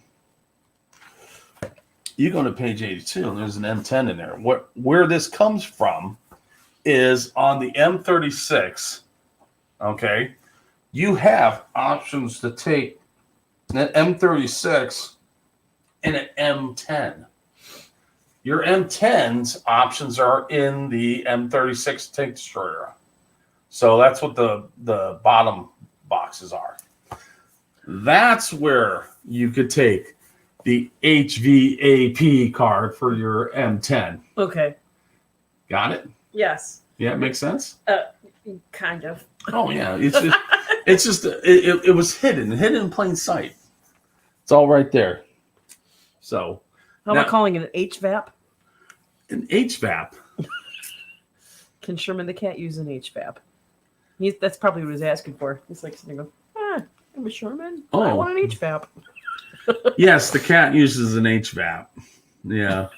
[SPEAKER 2] you go to page 82, and there's an M10 in there. Where this comes from is on the M36. Okay, you have options to take an M36 and an M10. Your M10's options are in the M36 tank destroyer. So that's what the bottom boxes are. That's where you could take the HVAP card for your M10.
[SPEAKER 3] Okay.
[SPEAKER 2] Got it?
[SPEAKER 3] Yes.
[SPEAKER 2] Yeah, it makes sense?
[SPEAKER 3] Kind of.
[SPEAKER 2] Oh, yeah. It was hidden in plain sight. It's all right there. So.
[SPEAKER 3] How about calling it an HVAP?
[SPEAKER 2] An HVAP?
[SPEAKER 3] Can Sherman the cat use an HVAP? That's probably what he was asking for. He's like sitting there going, I'm a Sherman.
[SPEAKER 2] Oh.
[SPEAKER 3] I want an HVAP.
[SPEAKER 2] Yes, the cat uses an HVAP. Yeah.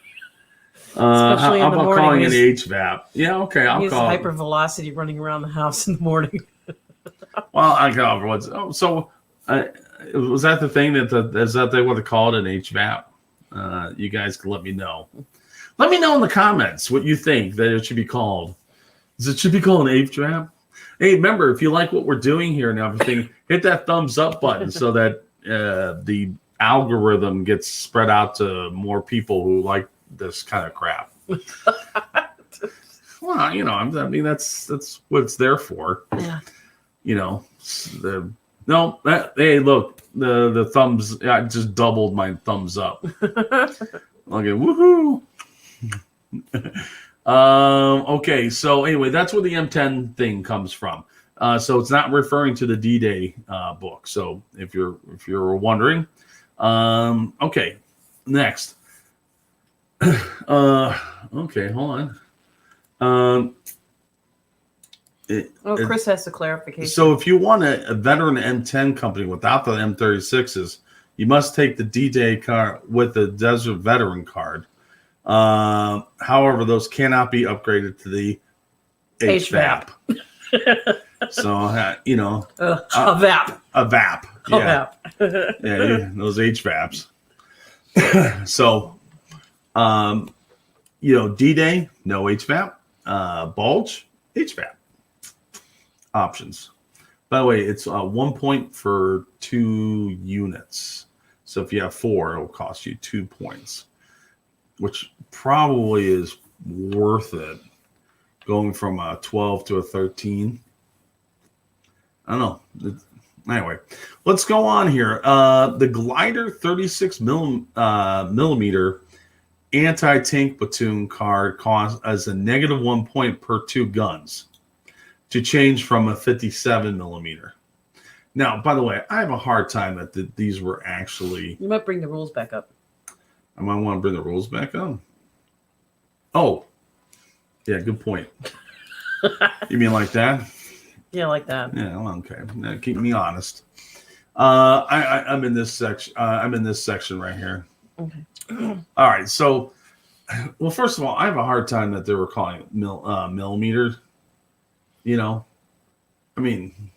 [SPEAKER 3] Especially
[SPEAKER 2] how
[SPEAKER 3] in the
[SPEAKER 2] about
[SPEAKER 3] morning.
[SPEAKER 2] calling it HVAP? Yeah, okay, I'll
[SPEAKER 3] He has
[SPEAKER 2] call it.
[SPEAKER 3] hypervelocity running around the house in the morning.
[SPEAKER 2] Well, I call it what's. Oh, so was that the thing is that they want to call it an HVAP? You guys can let me know. Let me know in the comments what you think that it should be called. Should be called an HVAP? Hey, remember, if you like what we're doing here and everything, hit that thumbs up button so that the algorithm gets spread out to more people who like this kind of crap. Well, I mean, that's what it's there for.
[SPEAKER 3] Yeah.
[SPEAKER 2] Hey, look, the thumbs. I just doubled my thumbs up. Okay, woohoo! Okay, so anyway, that's where the M10 thing comes from. So it's not referring to the D-Day book. So if you're wondering, okay, next. Okay, hold on.
[SPEAKER 3] Chris has a clarification.
[SPEAKER 2] So if you want a veteran M10 company without the M36s, you must take the D-Day card with the Desert Veteran card. However, those cannot be upgraded to the HVAP. So,
[SPEAKER 3] a VAP.
[SPEAKER 2] A VAP. Yeah. Yeah, those HVAPs. So, D-Day, no HVAP. Bulge, HVAP. Options. By the way, it's 1 point for 2 units. So if you have 4, it'll cost you 2 points, which probably is worth it. Going from a 12 to a 13. I don't know. Anyway, let's go on here. The Glider 36 millimeter anti-tank platoon card costs as a negative 1 point per 2 guns to change from a 57 millimeter. Now, by the way, I have a hard time that these were actually.
[SPEAKER 3] You might bring the rules back up.
[SPEAKER 2] I might want to bring the rules back up. Oh, yeah, good point. You mean like that?
[SPEAKER 3] Yeah, like that.
[SPEAKER 2] Yeah, well, okay. Now, keep me honest. I'm in this section. I'm in this section right here.
[SPEAKER 3] Okay.
[SPEAKER 2] All right. So, well, first of all, I have a hard time that they were calling it millimeters. I mean,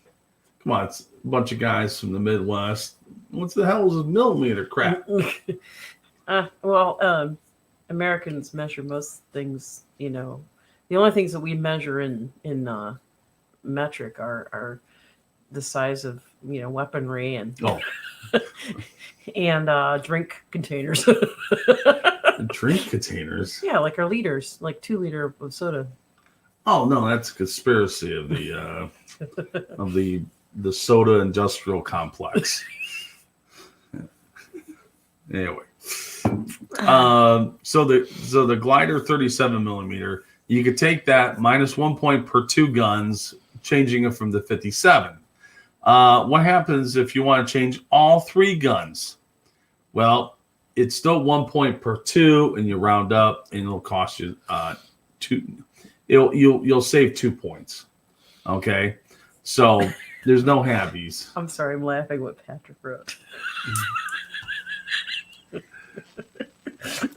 [SPEAKER 2] come on, it's a bunch of guys from the Midwest. What the hell is a millimeter crap?
[SPEAKER 3] Americans measure most things. The only things that we measure in metric are the size of weaponry and and drink containers.
[SPEAKER 2] Drink containers.
[SPEAKER 3] Yeah, like our liters, like 2 liter of soda.
[SPEAKER 2] Oh no, that's a conspiracy of the soda industrial complex. Anyway, so the Glider 37 millimeter, you could take that minus 1 point per 2 guns, changing it from the 57. What happens if you want to change all 3 guns? Well, it's still 1 point per 2, and you round up, and it'll cost you 2. You'll save 2 points. Okay, so there's no halvies.
[SPEAKER 3] I'm sorry, I'm laughing what Patrick wrote.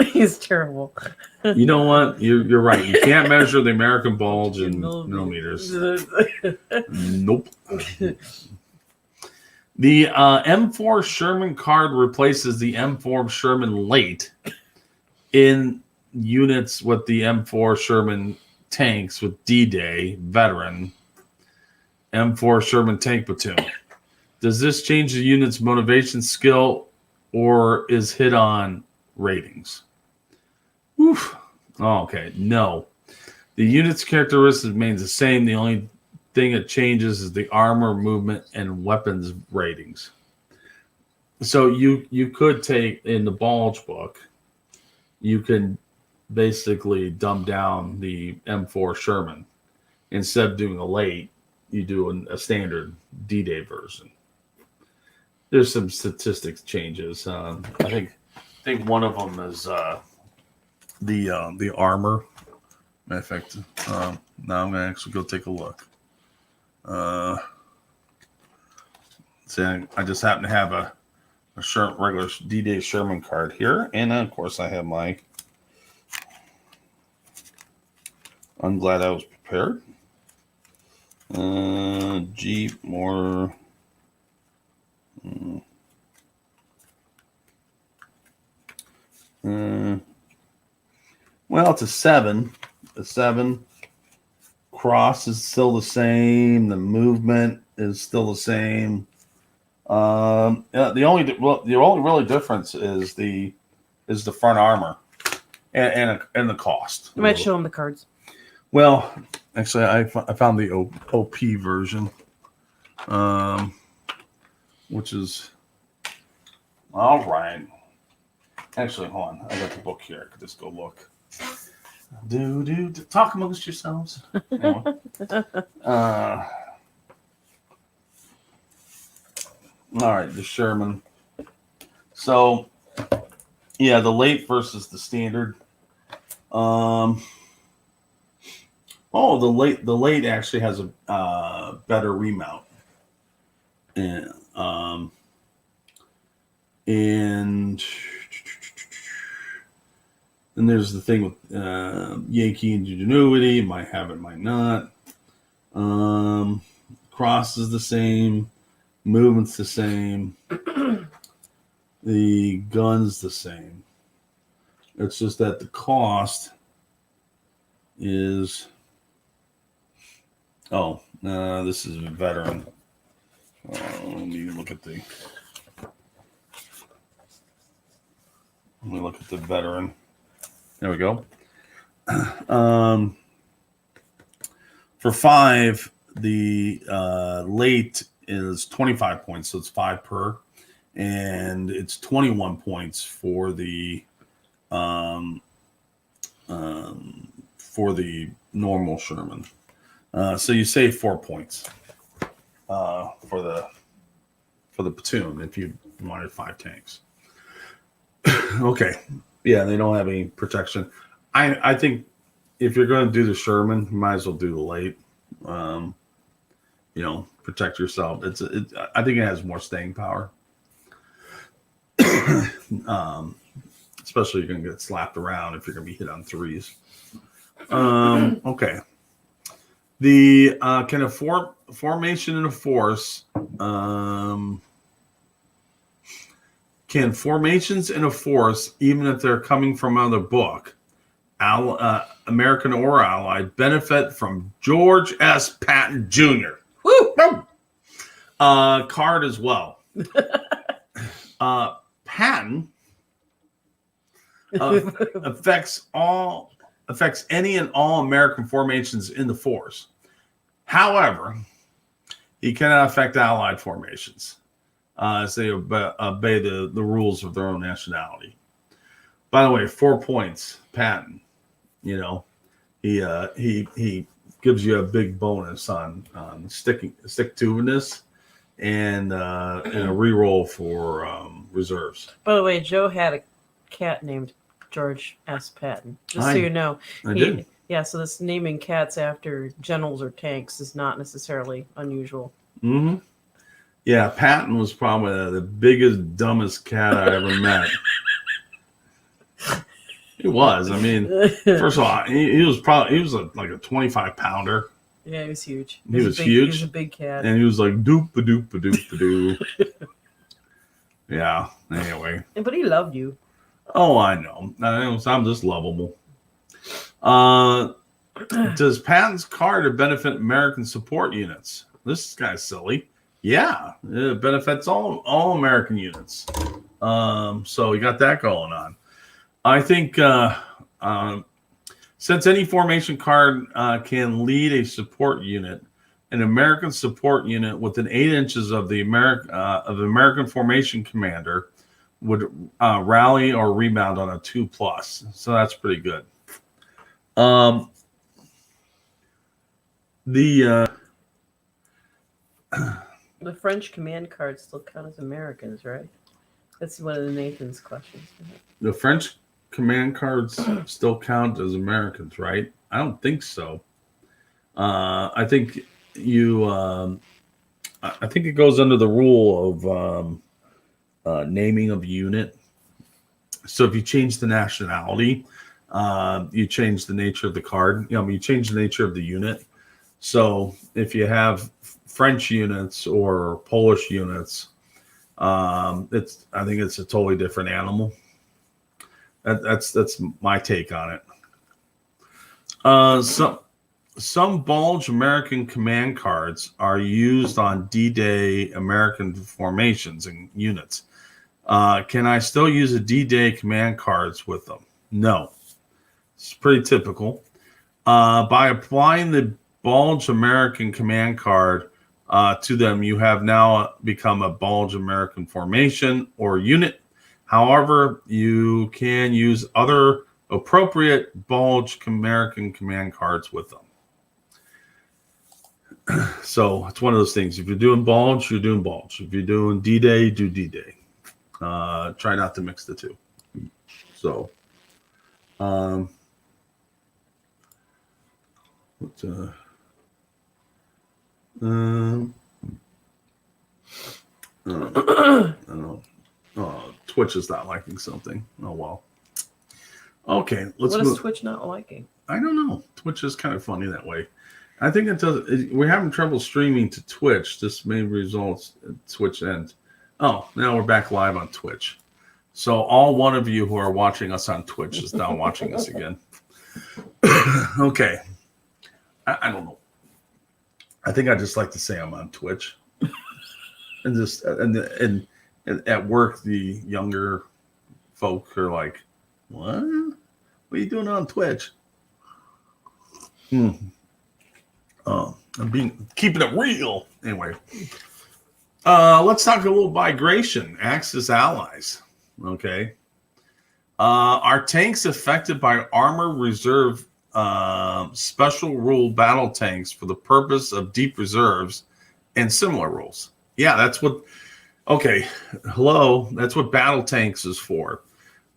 [SPEAKER 3] He's terrible.
[SPEAKER 2] You know what? You're right. You can't measure the American bulge in millimeters. Nope. The M4 Sherman card replaces the M4 Sherman Late in units with the M4 Sherman tanks with D-Day veteran M4 Sherman tank platoon. Does this change the unit's motivation skill or is hit on ratings? Oof. Oh, okay. No. The unit's characteristics remains the same. The only thing that changes is the armor, movement, and weapons ratings. So you could take in the Bulge book, you can basically dumb down the M4 Sherman. Instead of doing a late, you do a standard D-Day version. There's some statistics changes. I think one of them is the armor. Matter of fact, now I'm gonna actually go take a look. See, I just happen to have a regular D-Day Sherman card here, and of course I have my. I'm glad I was prepared. Jeep more. Well, it's a 7. The 7 cross is still the same. The movement is still the same. The only really difference is the front armor and the cost.
[SPEAKER 3] You might show them the cards.
[SPEAKER 2] Well, actually, I found the OP version, which is all right. Actually, hold on. I got the book here. I could just go look. Talk amongst yourselves. Anyway. All right, the Sherman. So, yeah, the late versus the standard. The late actually has a better remount, and then there's the thing with Yankee Ingenuity. Might have it, might not. Cross is the same. Movement's the same. The gun's the same. It's just that the cost is. Oh, this is a veteran. Let me look at the. Let me look at the veteran. There we go. For 5, the late is 25 points, so it's 5 per, and it's 21 points for the normal Sherman. So you save 4 points for the platoon if you wanted 5 tanks. Okay. Yeah, they don't have any protection. I think if you're going to do the Sherman, you might as well do the late. Protect yourself. I think it has more staying power. Especially you're going to get slapped around if you're going to be hit on 3s. Okay. The can a formation in a force. Can formations in a force, even if they're coming from another book, American or Allied, benefit from George S. Patton Jr.? Woo! Card as well. Patton affects any and all American formations in the force. However, he cannot affect Allied formations. As they obey the rules of their own nationality. By the way, 4 points, Patton. He gives you a big bonus on stick-to-itiveness and a reroll for reserves.
[SPEAKER 3] By the way, Joe had a cat named George S. Patton. Just so you know,
[SPEAKER 2] I did.
[SPEAKER 3] Yeah, so this naming cats after generals or tanks is not necessarily unusual.
[SPEAKER 2] Mm-hmm. Yeah, Patton was probably the biggest, dumbest cat I ever met. He was. I mean, first of all, he was like a 25-pounder.
[SPEAKER 3] Yeah, he was huge.
[SPEAKER 2] He was huge.
[SPEAKER 3] He was a big cat.
[SPEAKER 2] And he was like doop-a-doop-a-doop-a-doo. Yeah, anyway.
[SPEAKER 3] But he loved you.
[SPEAKER 2] Oh, I know. I'm just lovable. Does Patton's card benefit American support units? This guy's silly. Yeah, it benefits all American units. So we got that going on. I think since any formation card can lead a support unit, an American support unit within 8 inches of the American formation commander would rally or rebound on a 2+. So that's pretty good. The
[SPEAKER 3] French command cards still count as Americans, right? That's one of the Nathan's questions.
[SPEAKER 2] The French command cards still count as Americans, right? I don't think so. I think I think it goes under the rule of naming of unit. So if you change the nationality, you change the nature of the card. You change the nature of the unit. So if you have French units or Polish units, I think it's a totally different animal. That's my take on it. Some bulge American command cards are used on D-Day American formations and units. Can I still use a D-Day command cards with them? No. It's pretty typical. By applying the bulge American command card to them, you have now become a bulge American formation or unit. However, you can use other appropriate bulge American command cards with them. So it's one of those things. If you're doing bulge, you're doing bulge. If you're doing D-Day, do D-Day. Try not to mix the two. So, I don't know. Twitch is not liking something. Oh well. Okay, let's
[SPEAKER 3] What
[SPEAKER 2] move.
[SPEAKER 3] is Twitch not liking?
[SPEAKER 2] I don't know. Twitch is kind of funny that way. I think we're having trouble streaming to Twitch. This may result in Twitch end. Oh, now we're back live on Twitch. So all one of you who are watching us on Twitch is now watching us again. Okay. I don't know. I think I just like to say I'm on Twitch. And at work, the younger folk are like, "What? What are you doing on Twitch?" I'm keeping it real. Anyway, let's talk a little migration. Axis allies. Okay. Are tanks affected by armor reserve special rule battle tanks for the purpose of deep reserves and similar rules? Yeah, that's what. Okay, hello. That's what battle tanks is for.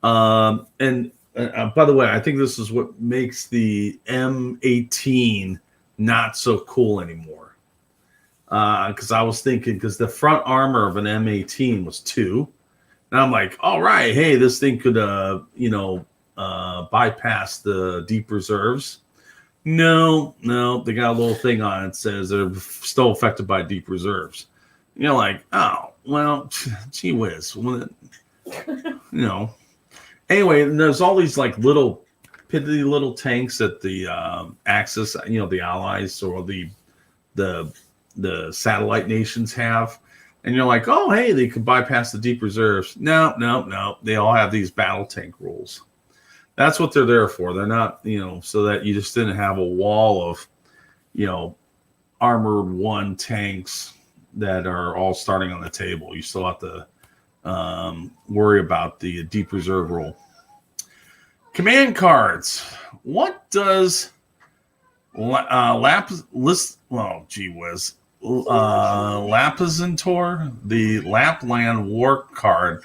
[SPEAKER 2] And by the way, I think this is what makes the M18 not so cool anymore. Because I was thinking, because the front armor of an M18 was 2. And I'm like, all right, hey, this thing could, bypass the deep reserves. No, they got a little thing on it that says they're still affected by deep reserves. You're like, oh, well, gee whiz. Anyway, there's all these like little piddly little tanks that the Axis, the allies or the satellite nations have. And you're like, oh, hey, they could bypass the deep reserves. No. They all have these battle tank rules. That's what they're there for. They're not, so that you just didn't have a wall of, armored 1 tanks that are all starting on the table. You still have to worry about the deep reserve rule. Command cards. What does Lapizantor, the Lapland war card,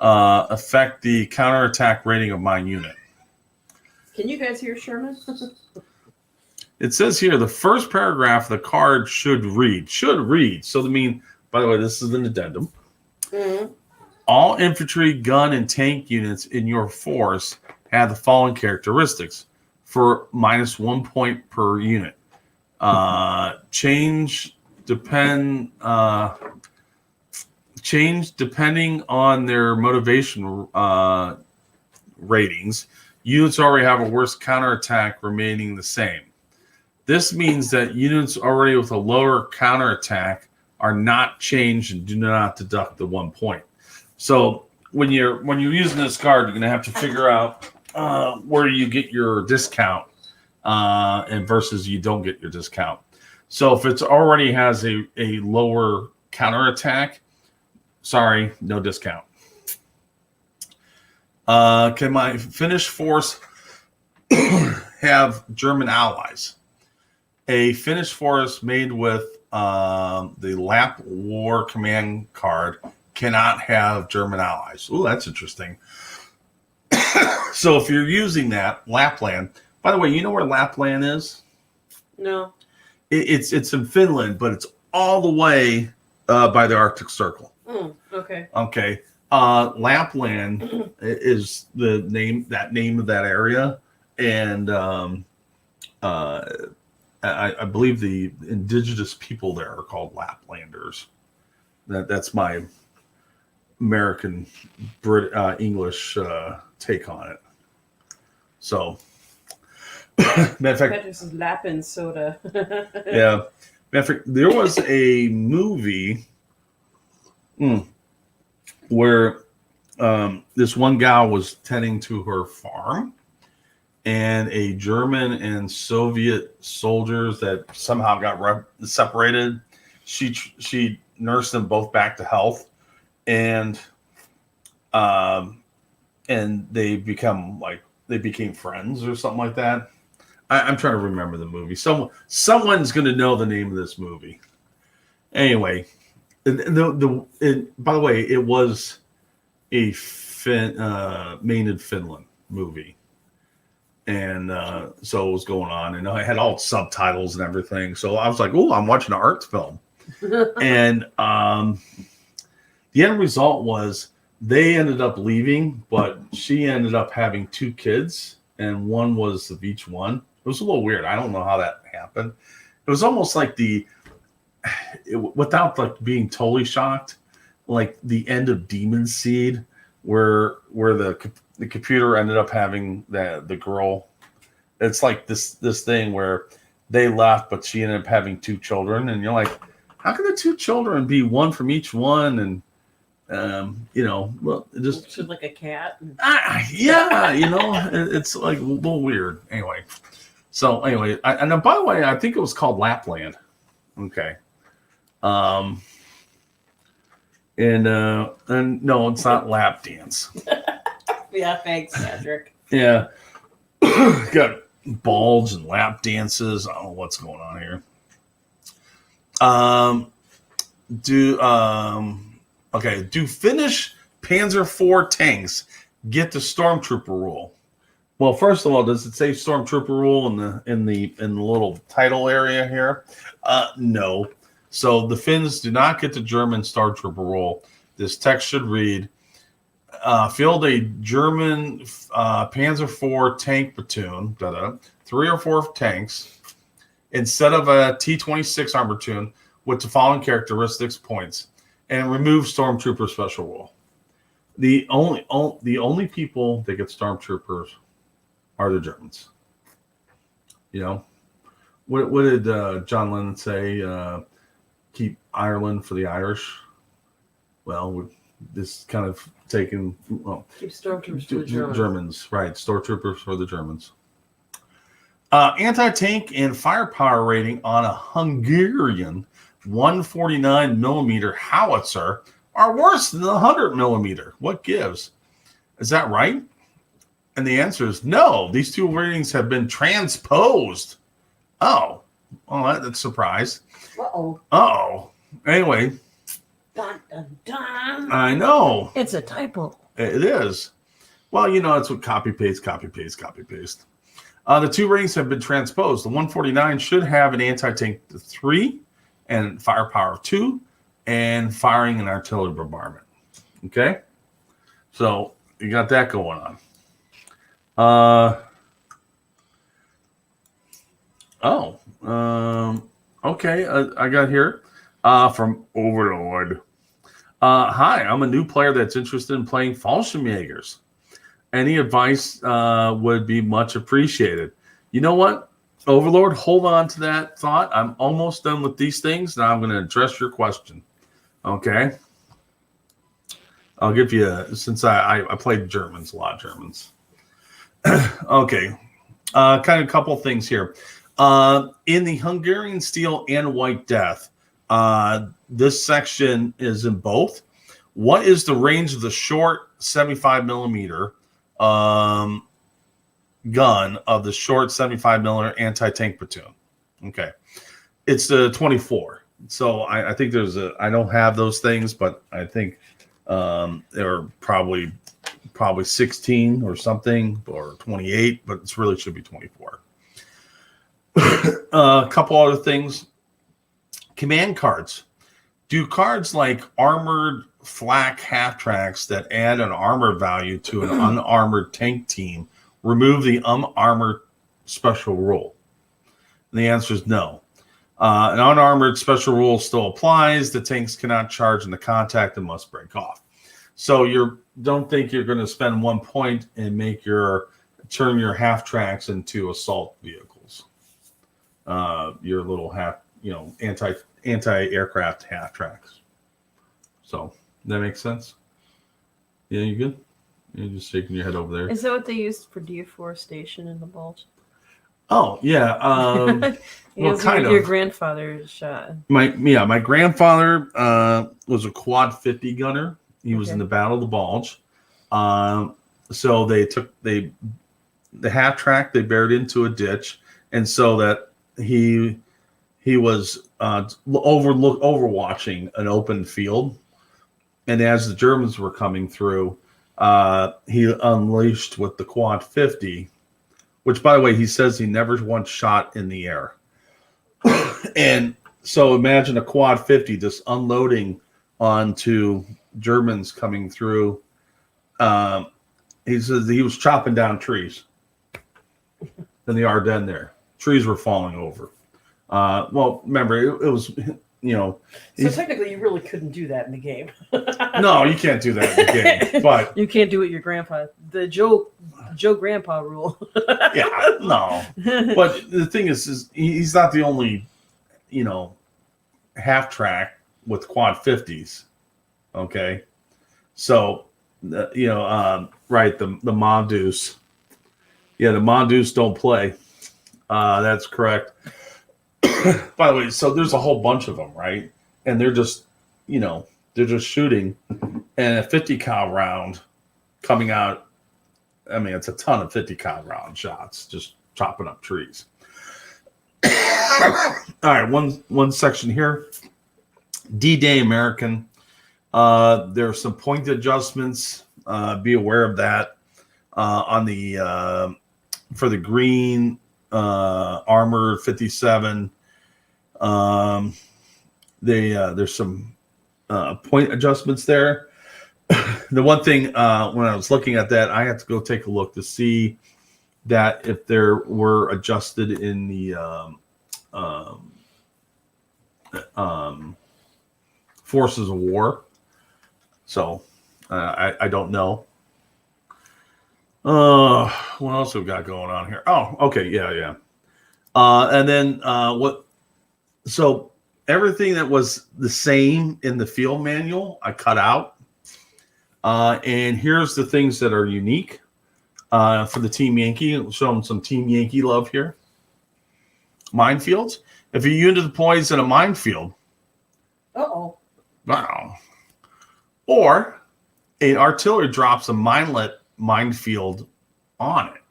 [SPEAKER 2] affect the counterattack rating of my unit?
[SPEAKER 3] Can you guys hear Sherman?
[SPEAKER 2] It says here the first paragraph of the card should read. So, by the way, this is an addendum.
[SPEAKER 3] Mm-hmm.
[SPEAKER 2] All infantry, gun, and tank units in your force have the following characteristics for -1 point per unit. Change depending on their motivation ratings, units already have a worse counterattack remaining the same. This means that units already with a lower counterattack are not changed and do not deduct the 1 point. So when you're using this card, you're going to have to figure out where you get your discount and versus you don't get your discount. So if it already has a lower counterattack, sorry, no discount. Can my Finnish force have German allies? A Finnish force made with the Lap War Command card cannot have German allies. Oh, that's interesting. So if you're using that, Lapland, by the way, you know where Lapland is?
[SPEAKER 3] No.
[SPEAKER 2] It's in Finland, but it's all the way by the Arctic Circle.
[SPEAKER 3] Okay.
[SPEAKER 2] Okay. Lapland is the name of that area. And I believe the indigenous people there are called Laplanders. That's my American English take on it. So, matter of fact,
[SPEAKER 3] This is Lapin soda.
[SPEAKER 2] yeah. Matter of fact, there was a movie where this one gal was tending to her farm, and a German and Soviet soldiers that somehow got separated. She nursed them both back to health, and they became friends or something like that. I'm trying to remember the movie. Someone's going to know the name of this movie. Anyway, by the way, it was a Maine and Finland movie. And so it was going on, and I had all subtitles and everything. So I was like, "Oh, I'm watching an art film." And the end result was they ended up leaving, but she ended up having 2 kids, and one was of each one. It was a little weird. I don't know how that happened. It was almost like without like being totally shocked, like the end of Demon Seed, where the computer ended up having the girl. It's like this thing where they left, but she ended up having 2 children, and you're like, how can the 2 children be one from each one? And well, it just
[SPEAKER 3] She's like a cat.
[SPEAKER 2] yeah, it's like a little weird. Anyway, and by the way, I think it was called Lapland. Okay. And no, it's not lap dance.
[SPEAKER 3] Yeah, thanks, Patrick.
[SPEAKER 2] Yeah. Got bulge and lap dances. I don't know what's going on here. Do Finnish Panzer IV tanks get the Stormtrooper rule? Well, first of all, does it say Stormtrooper rule in the little title area here? No. So the Finns do not get the German Stormtrooper rule. This text should read, field a German Panzer IV tank platoon, 3 or 4 tanks, instead of a T-26 armor platoon with the following characteristics points, and remove Stormtrooper special rule. The only people that get Stormtroopers are the Germans. What did John Lennon say? Keep Ireland for the Irish. Well, this kind of taken. Well,
[SPEAKER 3] Keep Stormtroopers for the Germans.
[SPEAKER 2] Germans, right? Stormtroopers for the Germans. Anti-tank and firepower rating on a Hungarian 149 millimeter howitzer are worse than the 100 millimeter. What gives? Is that right? And the answer is no. These 2 ratings have been transposed. Oh, well, that's a surprise. Uh-oh. Anyway.
[SPEAKER 3] Dun, dun, dun.
[SPEAKER 2] I know.
[SPEAKER 3] It's a typo.
[SPEAKER 2] It is. Well, it's what copy, paste. The 2 ratings have been transposed. The 149 should have an anti-tank 3 and firepower 2 and firing and artillery bombardment. Okay? So you got that going on. Okay. I got here from Overlord. Hi, I'm a new player that's interested in playing Fallschirmjägers. Any advice would be much appreciated. You know what, Overlord, hold on to that thought. I'm almost done with these things. Now I'm going to address your question. Okay. I'll give you, since I played Germans, a lot of Germans. Okay. Kind of a couple things here. In the Hungarian Steel and White Death, this section is in both. What is the range of the short 75 millimeter gun of the short 75 millimeter anti-tank platoon? Okay. It's the 24. So I think I don't have those things, but I think they're probably 16 or something, or 28, but it really should be 24. A couple other things. Command cards. Do cards like armored flak half tracks that add an armor value to an unarmored tank team remove the unarmored special rule? And the answer is no. An unarmored special rule still applies. The tanks cannot charge into contact and must break off. So don't think you're going to spend 1 point and turn your half tracks into assault vehicles. Your little anti-aircraft half tracks. So that makes sense. Yeah, you good? You're just shaking your head over there.
[SPEAKER 3] Is that what they used for deforestation in the Bulge?
[SPEAKER 2] Oh yeah. Well, kind of.
[SPEAKER 3] Your grandfather shot.
[SPEAKER 2] My grandfather was a quad 50 gunner. He was in the Battle of the Bulge. So the half track they buried into a ditch, and so that he was overwatching an open field, and as the Germans were coming through, he unleashed with the quad 50, which, by the way, he says he never once shot in the air. And so imagine a quad 50 just unloading onto Germans coming through. He says he was chopping down trees in the Ardennes there. Trees were falling over. Well, remember, it was, So
[SPEAKER 3] technically, you really couldn't do that in the game.
[SPEAKER 2] No, you can't do that in the game. But
[SPEAKER 3] you can't do it your grandpa. The Joe Grandpa rule.
[SPEAKER 2] Yeah, no. But the thing is he's not the only, half track with quad 50s. Okay. So, right, the Mondoos. Yeah, the Mondoos don't play. That's correct. By the way, so there's a whole bunch of them, right? And they're just, shooting, and a 50 cal round coming out. I mean, it's a ton of 50 cal round shots, just chopping up trees. All right, one section here. D-Day American. There are some point adjustments. Be aware of that. On the for the green armor 57. There's some point adjustments there. The one thing when I was looking at that, I had to go take a look to see that if there were adjusted in the Forces of War. So I don't know. What else have we got going on here? Oh, okay, yeah. And then what? So everything that was the same in the field manual, I cut out. And here's the things that are unique for the Team Yankee. Show them some Team Yankee love here. Minefields. If your unit deploys in a minefield, wow. Or an artillery drops a minefield on it.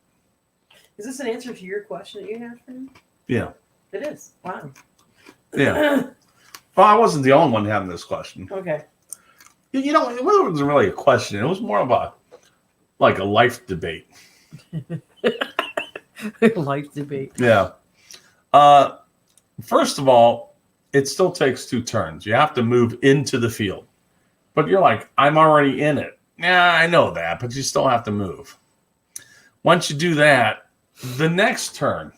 [SPEAKER 3] Is this an answer to your question that you have for me?
[SPEAKER 2] Yeah.
[SPEAKER 3] It is. Wow.
[SPEAKER 2] Yeah. Well, I wasn't the only one having this question.
[SPEAKER 3] Okay.
[SPEAKER 2] It wasn't really a question. It was more of a life debate.
[SPEAKER 3] Life debate.
[SPEAKER 2] Yeah. First of all, it still takes 2 turns. You have to move into the field. But you're like, I'm already in it. Yeah, I know that, but you still have to move. Once you do that, the next turn,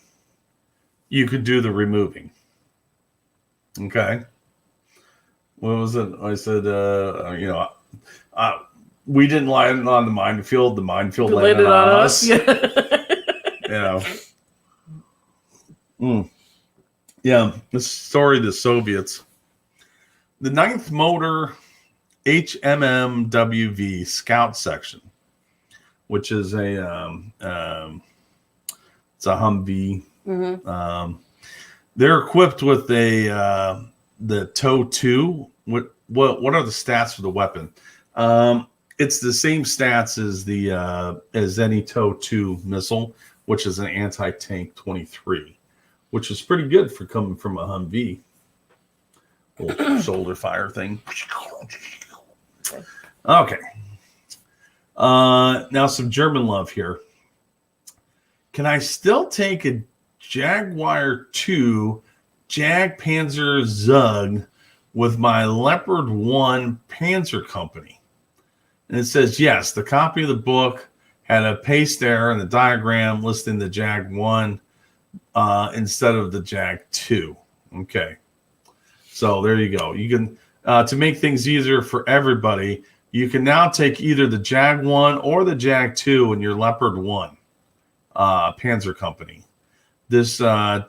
[SPEAKER 2] you could do the removing. Okay. What was it? I said, we didn't land on the minefield. The minefield landed on us.
[SPEAKER 3] Yeah.
[SPEAKER 2] Yeah, this story of the Soviets. The 9th Motor HMMWV Scout Section, which is it's a Humvee.
[SPEAKER 3] Mm-hmm.
[SPEAKER 2] They're equipped with the TOW2. What are the stats for the weapon? It's the same stats as any TOW2 missile, which is an anti-tank 23, which is pretty good for coming from a Humvee. Little shoulder fire thing. Okay. Now some German love here. Can I still take a Jaguar 2 Jag Panzer Zug with my Leopard 1 Panzer Company? And it says, yes, the copy of the book had a paste error in the diagram listing the Jag 1 instead of the Jag 2. Okay. So there you go. You can, to make things easier for everybody, you can now take either the Jag 1 or the Jag 2 in your Leopard 1 Panzer Company. This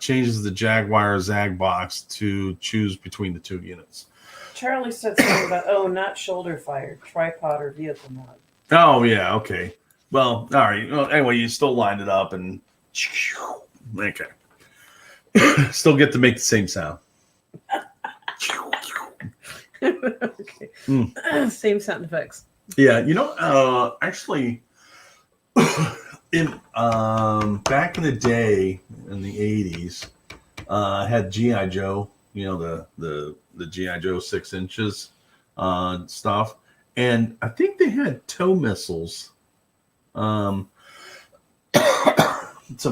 [SPEAKER 2] changes the Jaguar Zag box to choose between the two units.
[SPEAKER 3] Charlie said something about, not shoulder fire, tripod or vehicle mod.
[SPEAKER 2] Oh, yeah, okay. Well, all right. Well, anyway, you still lined it up and okay. Still get to make the same sound.
[SPEAKER 3] Okay. Same sound effects.
[SPEAKER 2] Yeah, actually, in back in the day in the 80s, had G.I. Joe, the G.I. Joe 6 inches stuff, and I think they had tow missiles, some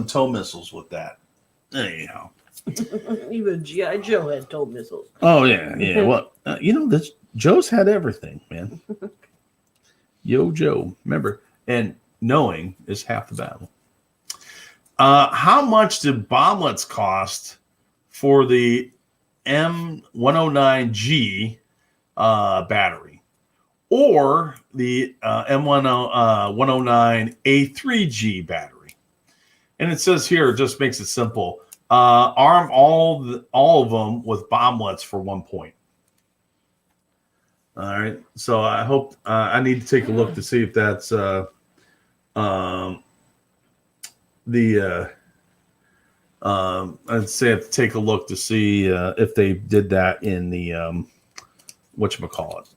[SPEAKER 2] tow missiles with that. Anyhow.
[SPEAKER 3] Even G.I. Joe had tow missiles.
[SPEAKER 2] Oh yeah. Well, this Joe's had everything, man. Yo, Joe, remember, and knowing is half the battle. How much did bomblets cost for the M109G battery, or the M109A3G battery? And it says here, it just makes it simple. Arm all of them with bomblets for 1 point. All right. So I hope I need to take a look to see if that's I'd say I have to take a look to see if they did that in the whatchamacallit.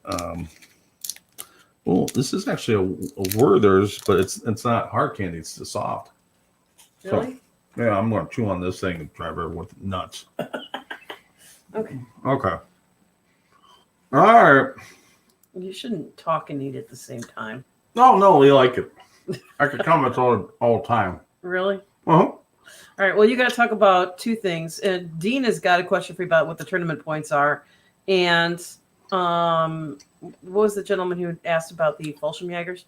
[SPEAKER 2] Well, this is actually a Werther's, but it's not hard candy, it's the soft.
[SPEAKER 3] Really?
[SPEAKER 2] So, yeah, I'm going to chew on this thing and drive her with nuts.
[SPEAKER 3] Okay.
[SPEAKER 2] Okay. All right.
[SPEAKER 3] You shouldn't talk and eat at the same time.
[SPEAKER 2] No, we like it. I could comment all the time.
[SPEAKER 3] Really?
[SPEAKER 2] Uh-huh.
[SPEAKER 3] All right. Well, you got to talk about two things. Dean has got a question for you about what the tournament points are. And what was the gentleman who asked about the Fallschirmjägers?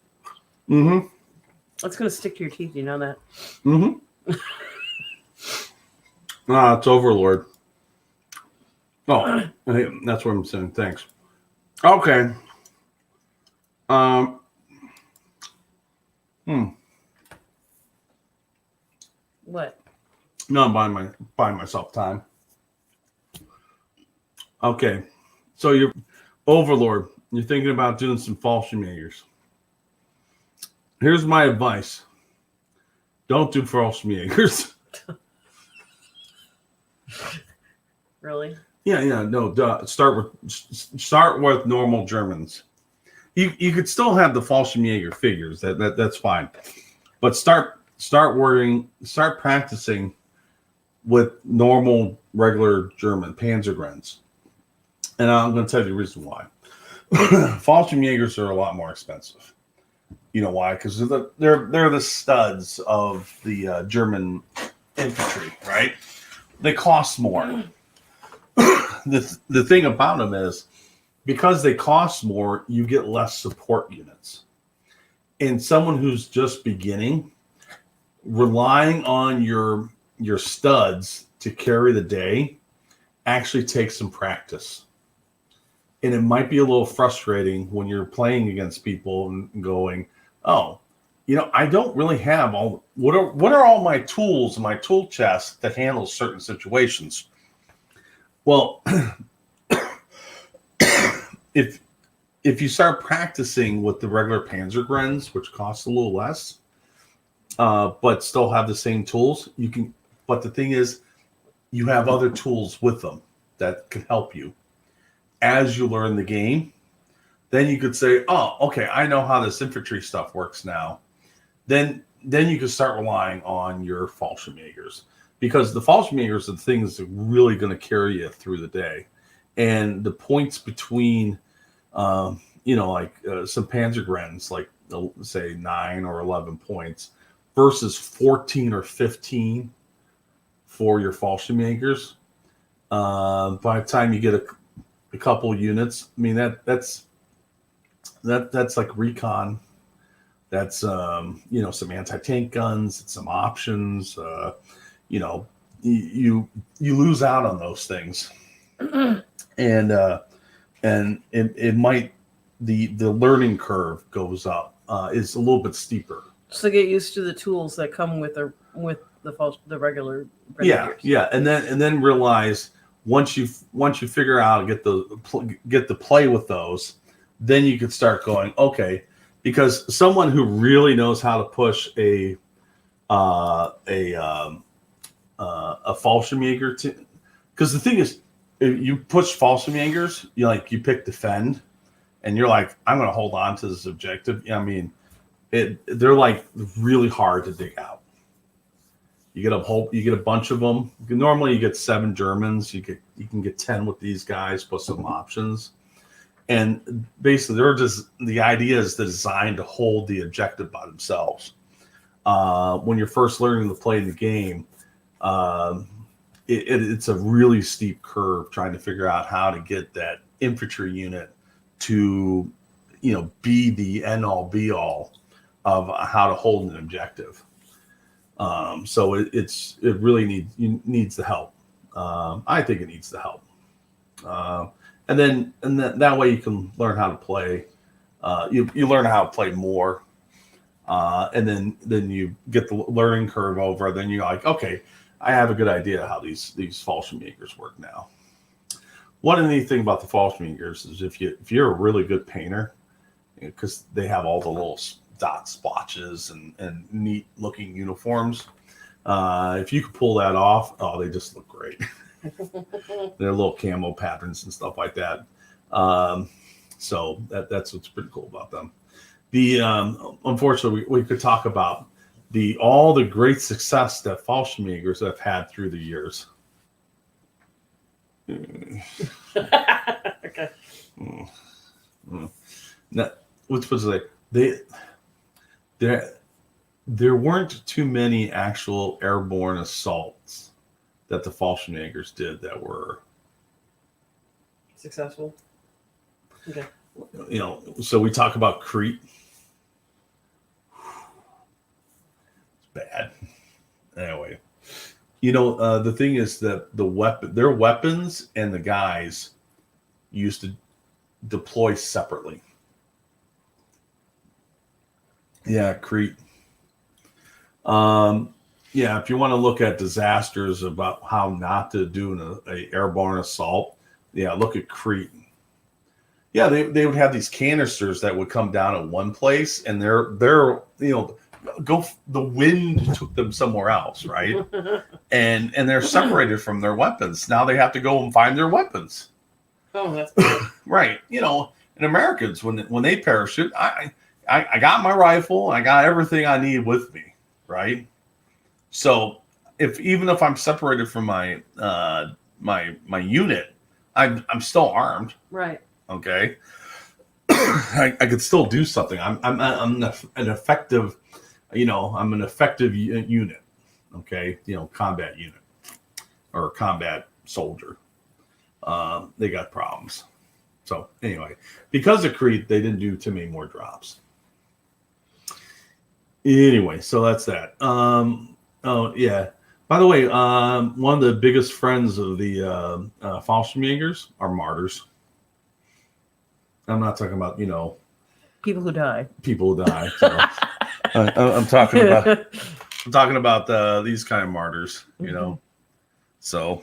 [SPEAKER 2] Mm-hmm.
[SPEAKER 3] It's going to stick to your teeth. You know that?
[SPEAKER 2] Mm-hmm. It's Overlord. Oh, that's what I'm saying. Thanks. Okay.
[SPEAKER 3] What?
[SPEAKER 2] No, I'm buying myself time. Okay. So you're Overlord. You're thinking about doing some Fallschirmjägers. Here's my advice. Don't do Fallschirmjägers.
[SPEAKER 3] Really?
[SPEAKER 2] Yeah, no. Start with normal Germans. You could still have the Fallschirmjäger figures. That's fine, but start practicing with normal regular German Panzergrens. And I'm going to tell you the reason why. Fallschirmjägers are a lot more expensive. You know why? Because they're the studs of the German infantry, right? They cost more. The thing about them is, because they cost more, you get less support units. And someone who's just beginning, relying on your studs to carry the day actually takes some practice. And it might be a little frustrating when you're playing against people and going, oh, I don't really have what are all my tools in my tool chest that handle certain situations. Well, if you start practicing with the regular Panzergrens, which costs a little less, but still have the same tools, you can. But the thing is, you have other tools with them that can help you as you learn the game. Then you could say, oh, okay, I know how this infantry stuff works now. Then you can start relying on your Fallschirmjägers, because the Fallschirmjägers are the things that are really going to carry you through the day. And the points between, some Panzergrens, like say 9 or 11 points versus 14 or 15 for your Fallschirmjägers. By the time you get a couple units, I mean that's like recon. That's some anti-tank guns, some options. You lose out on those things, and it might the learning curve goes up. Is a little bit steeper.
[SPEAKER 3] So get used to the tools that come with the regular
[SPEAKER 2] Grenadiers. Yeah, and then realize once you figure out get the play with those, then you can start going, okay, because someone who really knows how to push a Fallschirmjäger, because the thing is, if you push Fallschirmjägers, you pick defend, and you're like, I'm going to hold on to this objective. I mean, they're like really hard to dig out. You get a bunch of them. Normally, you get 7 Germans. You can get 10 with these guys plus some options. And basically, the idea is designed to hold the objective by themselves. When you're first learning to play the game, it's a really steep curve trying to figure out how to get that infantry unit to, be the end all be all of how to hold an objective. So it really needs the help. I think it needs the help. And that way you can learn how to play. You learn how to play more, and then you get the learning curve over. Then you're like, okay, I have a good idea how these Fallschirmjägers work now. One neat thing about the Fallschirmjägers is if you're a really good painter, because they have all the little dot splotches and neat looking uniforms. If you could pull that off, oh, they just look great. They're little camo patterns and stuff like that. So that's what's pretty cool about them. The unfortunately, we could talk about all the great success that Fallschirmjägers have had through the years.
[SPEAKER 3] Okay.
[SPEAKER 2] Now, what's supposed to say? There weren't too many actual airborne assaults that the Fallschirmjägers did that were
[SPEAKER 3] successful. Okay.
[SPEAKER 2] So we talk about Crete. It's bad. Anyway, the thing is that their weapons and the guys used to deploy separately. Yeah, Crete. If you want to look at disasters about how not to do an airborne assault, look at Crete. Yeah, they would have these canisters that would come down at one place, and the wind took them somewhere else, right? and they're separated from their weapons. Now they have to go and find their weapons.
[SPEAKER 3] Oh, that's cool.
[SPEAKER 2] Right. And Americans, when they parachute, I got my rifle, I got everything I need with me, right? So even if I'm separated from my my unit, I'm still armed.
[SPEAKER 3] Right.
[SPEAKER 2] Okay. I could still do something. I'm an effective, I'm an effective unit. Okay. Combat unit or combat soldier. They got problems. So anyway, because of Crete, they didn't do too many more drops. Anyway, so that's that. Oh yeah. By the way, one of the biggest friends of the Fallschirmjägers are martyrs. I'm not talking about,
[SPEAKER 3] People who die.
[SPEAKER 2] people who die. So. I'm talking about these kind of martyrs, So,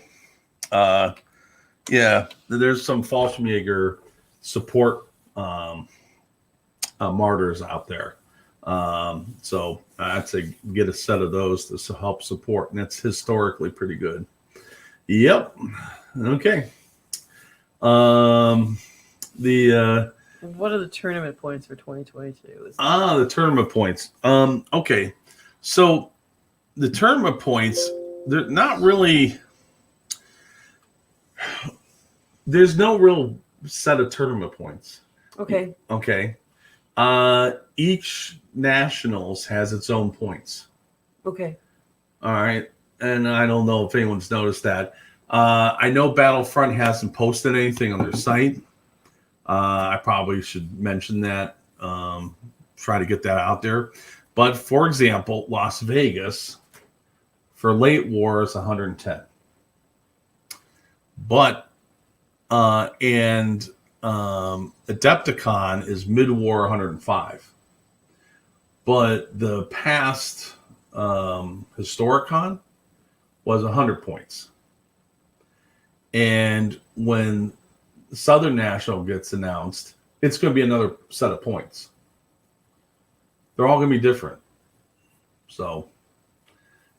[SPEAKER 2] yeah, there's some Fallschirmjäger support martyrs out there. So I'd say get a set of those to help support, and that's historically pretty good. Yep. Okay.
[SPEAKER 3] What are the tournament points for 2022?
[SPEAKER 2] The tournament points. Okay. So the tournament points, they're not really. There's no real set of tournament points.
[SPEAKER 3] Okay.
[SPEAKER 2] Okay. Each nationals has its own points.
[SPEAKER 3] Okay.
[SPEAKER 2] All right. And I don't know if anyone's noticed that. I know Battlefront hasn't posted anything on their site. I probably should mention that, try to get that out there. But for example, Las Vegas for late war is 110. But Adepticon is mid-war 105. But the past Historicon was 100 points. And when Southern National gets announced, it's going to be another set of points. They're all going to be different. So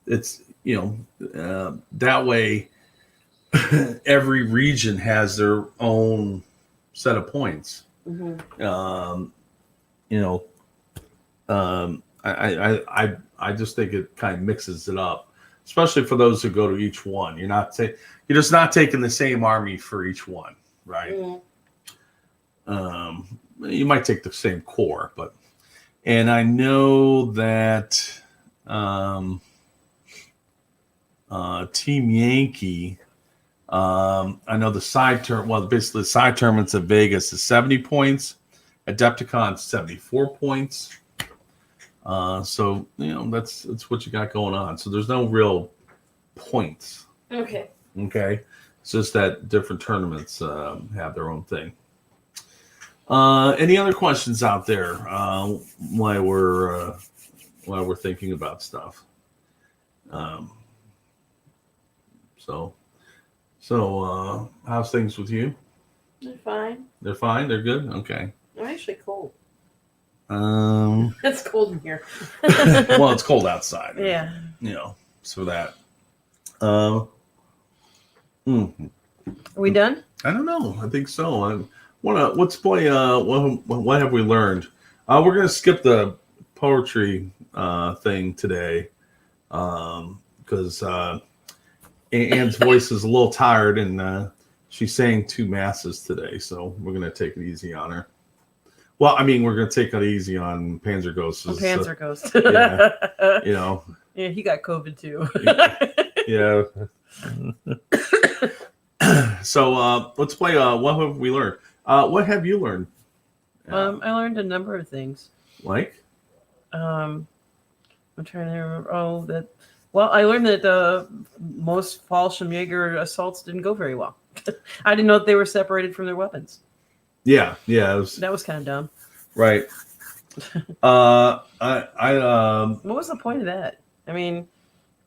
[SPEAKER 2] it's, that way every region has their own set of points.
[SPEAKER 3] Mm-hmm.
[SPEAKER 2] I just think it kind of mixes it up, especially for those who go to each one. You're just not taking the same army for each one, right?
[SPEAKER 3] Mm-hmm.
[SPEAKER 2] You might take the same corps, and I know that Team Yankee. I know the side basically the side tournaments at Vegas is 70 points, Adepticon 74 points. So that's what you got going on. So there's no real points.
[SPEAKER 3] Okay.
[SPEAKER 2] Okay, it's just that different tournaments have their own thing. Any other questions out there while we're thinking about stuff? So how's things with you?
[SPEAKER 3] They're fine.
[SPEAKER 2] They're fine. They're good. Okay.
[SPEAKER 3] I'm actually cold.
[SPEAKER 2] Well,
[SPEAKER 3] It's cold in here.
[SPEAKER 2] it's cold outside.
[SPEAKER 3] Yeah.
[SPEAKER 2] So that.
[SPEAKER 3] Are we done?
[SPEAKER 2] I don't know. I think so. Let's play. What have we learned? We're gonna skip the poetry thing today because Anne's voice is a little tired and she sang 2 masses today, so we're gonna take it easy on her. Well, I mean, we're gonna take it easy on Panzer Ghost.
[SPEAKER 3] Panzer Ghost.
[SPEAKER 2] Yeah,
[SPEAKER 3] Yeah, he got COVID too.
[SPEAKER 2] Yeah. So let's play. What have we learned? What have you learned?
[SPEAKER 3] I learned a number of things.
[SPEAKER 2] Like?
[SPEAKER 3] I'm trying to remember. I learned that most Fallschirmjäger assaults didn't go very well. I didn't know that they were separated from their weapons.
[SPEAKER 2] Yeah.
[SPEAKER 3] That was kind of dumb.
[SPEAKER 2] Right.
[SPEAKER 3] What was the point of that? I mean,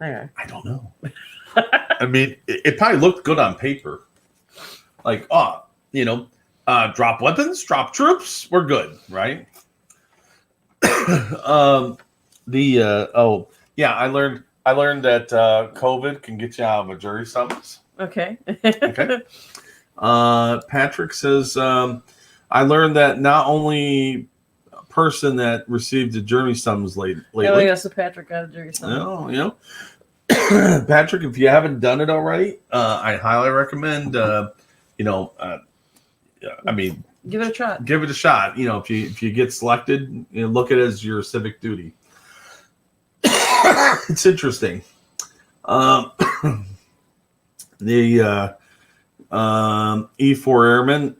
[SPEAKER 2] I don't know. I mean, it probably looked good on paper. Like, drop weapons, drop troops, we're good, right? I learned that COVID can get you out of a jury summons.
[SPEAKER 3] Okay.
[SPEAKER 2] Okay. Patrick says, I learned that not only a person that received a jury summons lately.
[SPEAKER 3] Oh, yes, so Patrick got a jury summons.
[SPEAKER 2] Patrick, if you haven't done it already, I highly recommend, I mean,
[SPEAKER 3] give it a shot.
[SPEAKER 2] Give it a shot. If you get selected, look at it as your civic duty. It's interesting. The E4 Airman,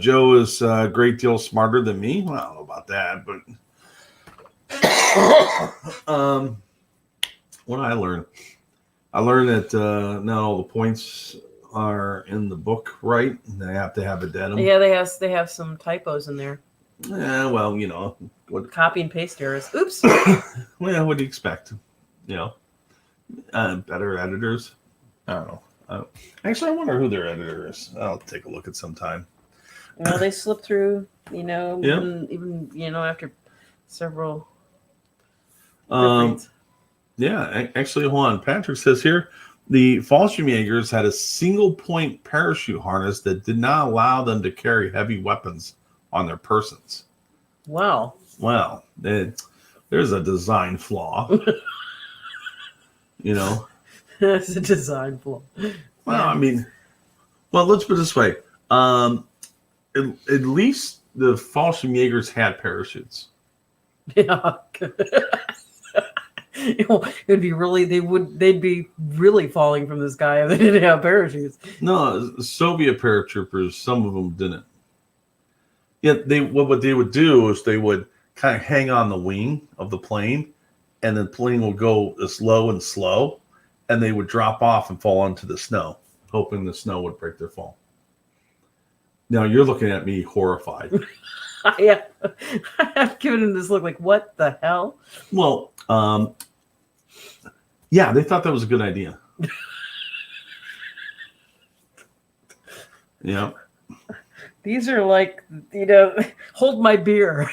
[SPEAKER 2] Joe is a great deal smarter than me. Well, I don't know about that, but what did I learn? I learned that not all the points are in the book right. They have to have addendum.
[SPEAKER 3] Yeah, they have some typos in there.
[SPEAKER 2] Yeah, well, you know what?
[SPEAKER 3] Copy and paste errors. Oops.
[SPEAKER 2] Well, what do you expect? You know, better editors. I don't know. Actually, I wonder who their editor is. I'll take a look at sometime.
[SPEAKER 3] Well, they slip through, you know,
[SPEAKER 2] Yeah.
[SPEAKER 3] even you know, after several.
[SPEAKER 2] Yeah, actually, hold on. Patrick says here the Fallschirmjägers had a single point parachute harness that did not allow them to carry heavy weapons on their persons.
[SPEAKER 3] Wow.
[SPEAKER 2] Well, there's a design flaw. You know.
[SPEAKER 3] That's a design flaw.
[SPEAKER 2] Well, I mean, well, let's put it this way. At least the Fallschirmjägers had parachutes.
[SPEAKER 3] Yeah. It would be really they'd be really falling from the sky if they didn't have parachutes.
[SPEAKER 2] No, Soviet paratroopers, some of them didn't. Yeah, what they would do is they would kind of hang on the wing of the plane, and the plane will go this low and slow, and they would drop off and fall onto the snow, hoping the snow would break their fall. Now you're looking at me horrified.
[SPEAKER 3] Yeah, I've given him this look like, what the hell?
[SPEAKER 2] Well, yeah, they thought that was a good idea. Yeah.
[SPEAKER 3] These are like, you know, hold my beer.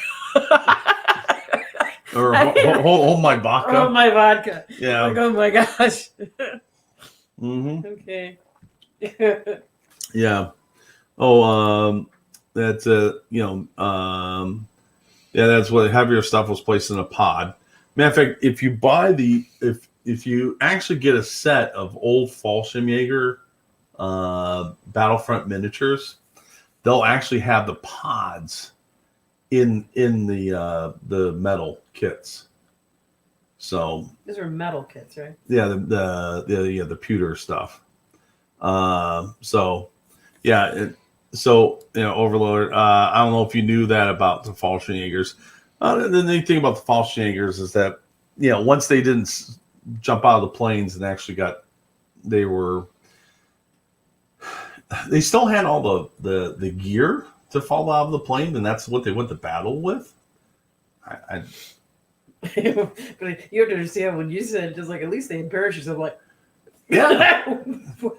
[SPEAKER 2] Or hold my vodka.
[SPEAKER 3] Oh, my vodka.
[SPEAKER 2] Yeah.
[SPEAKER 3] Like, oh my gosh.
[SPEAKER 2] Mm-hmm.
[SPEAKER 3] Okay.
[SPEAKER 2] Yeah. Oh, that's yeah, that's what heavier stuff was placed in a pod. Matter of fact, if you buy if you actually get a set of old Fallschirmjäger Battlefront miniatures, they'll actually have the pods in the metal kits. So
[SPEAKER 3] These are metal kits, right?
[SPEAKER 2] yeah, the pewter stuff. So yeah, so you know, Overlord. I don't know if you knew that about the Fallschirmjägers. The neat thing about the Fallschirmjägers is that, you know, once they didn't jump out of the planes and actually they still had all the gear to fall out of the plane, and that's what they went to battle with.
[SPEAKER 3] But you have to understand when you said just like at least they had parachutes. I'm like,
[SPEAKER 2] Yeah.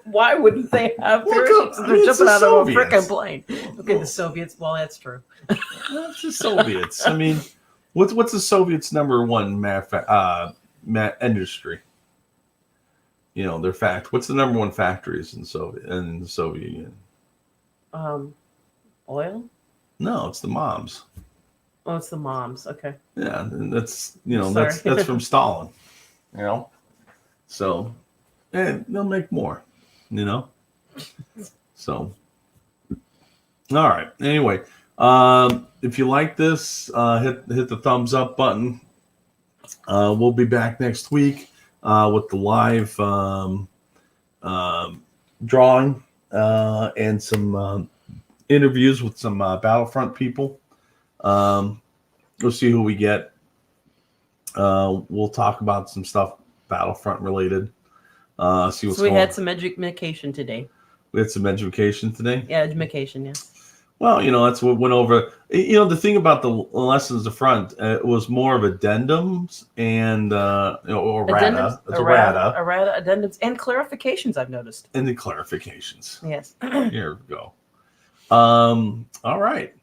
[SPEAKER 3] Why wouldn't they have
[SPEAKER 2] Look
[SPEAKER 3] parachutes?
[SPEAKER 2] up,
[SPEAKER 3] They're
[SPEAKER 2] it's
[SPEAKER 3] jumping
[SPEAKER 2] the
[SPEAKER 3] out of a
[SPEAKER 2] Soviets.
[SPEAKER 3] freaking plane. Okay, the Soviets. Well, that's true.
[SPEAKER 2] That's the Soviets. I mean, what's the Soviets' number one industry? You know, their what's the number one factories in the Soviet Union?
[SPEAKER 3] Oil?
[SPEAKER 2] No, it's the moms.
[SPEAKER 3] Oh, it's the moms. Okay.
[SPEAKER 2] Yeah, and that's
[SPEAKER 3] Sorry.
[SPEAKER 2] that's from Stalin. You know, so they'll make more. You know, so all right. Anyway, if you like this, hit the thumbs up button. We'll be back next week with the live drawing and some interviews with some Battlefront people. We'll see who we get. We'll talk about some stuff Battlefront related. See what's
[SPEAKER 3] So we
[SPEAKER 2] going
[SPEAKER 3] had
[SPEAKER 2] on.
[SPEAKER 3] some education today.
[SPEAKER 2] We had some education today.
[SPEAKER 3] Yeah, education. Yeah.
[SPEAKER 2] Well, you know, that's what went over. You know, the thing about the lessons of front, it was more of addendums and errata. It's errata.
[SPEAKER 3] Errata, addendums, and clarifications. I've noticed.
[SPEAKER 2] And the clarifications.
[SPEAKER 3] Yes.
[SPEAKER 2] Here we go. All right.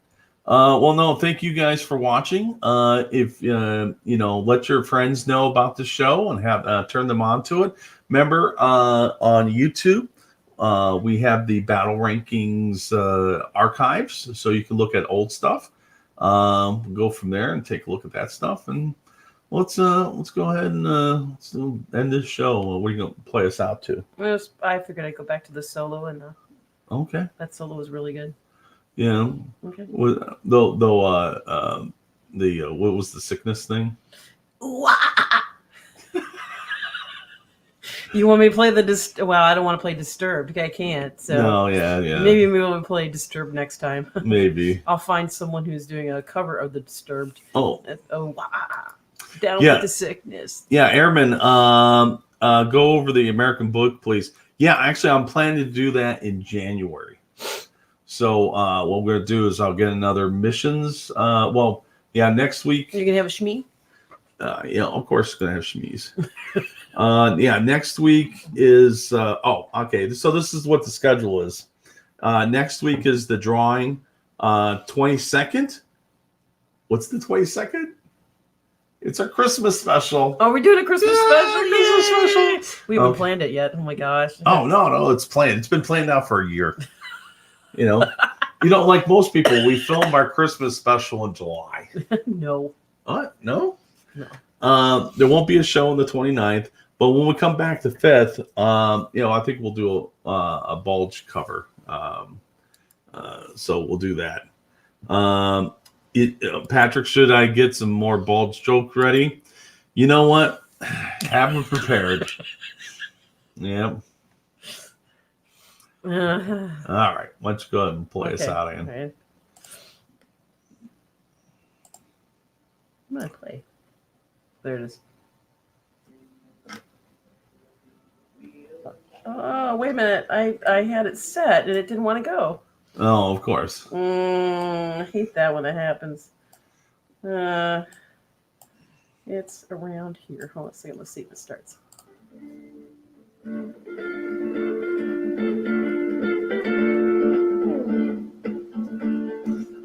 [SPEAKER 2] Well, no, thank you guys for watching. If you know, let your friends know about the show and have turn them on to it. Remember, on YouTube, we have the Battle Rankings archives, so you can look at old stuff. Go from there and take a look at that stuff. And let's go ahead and let's end this show. What are you gonna play us out to?
[SPEAKER 3] I figured I'd go back to the solo, and
[SPEAKER 2] Okay.
[SPEAKER 3] that solo was really good.
[SPEAKER 2] Yeah.
[SPEAKER 3] Okay.
[SPEAKER 2] Though what was the sickness thing?
[SPEAKER 3] You want me to play the well, I don't want to play Disturbed. I can't. So
[SPEAKER 2] No, yeah.
[SPEAKER 3] maybe we'll play Disturbed next time.
[SPEAKER 2] Maybe.
[SPEAKER 3] I'll find someone who's doing a cover of the Disturbed.
[SPEAKER 2] Oh,
[SPEAKER 3] Down
[SPEAKER 2] Yeah.
[SPEAKER 3] with the sickness.
[SPEAKER 2] yeah, Airman. Go over the American book, please.
[SPEAKER 4] Yeah, actually, I'm planning to do that in January. So what we're gonna do is I'll get another missions. Next week.
[SPEAKER 3] You're gonna have a shmee?
[SPEAKER 4] Of course, it's gonna have chemise. Next week is okay. So this is what the schedule is. Next week is the drawing. 22nd. What's the 22nd? It's our Christmas special.
[SPEAKER 3] Oh, we're doing a Christmas special.
[SPEAKER 4] Christmas
[SPEAKER 3] Yay!
[SPEAKER 4] special.
[SPEAKER 3] We haven't
[SPEAKER 4] Okay.
[SPEAKER 3] planned it yet. Oh my gosh.
[SPEAKER 4] Oh no, it's planned. It's been planned out for a year. Like most people, we film our Christmas special in July.
[SPEAKER 3] No.
[SPEAKER 4] What? No?
[SPEAKER 3] No.
[SPEAKER 4] There won't be a show on the 29th, but when we come back the 5th, I think we'll do a bulge cover. So we'll do that. Patrick, should I get some more bulge joke ready? You know what? Have them prepared. Yeah. All right. Why don't you go ahead and play us out, Ann?
[SPEAKER 3] Right. I'm gonna play. There it is. Oh, wait a minute. I had it set and it didn't want to go.
[SPEAKER 4] Oh, of course.
[SPEAKER 3] I hate that when that happens. It's around here. Hold on a second. Let's see if it starts.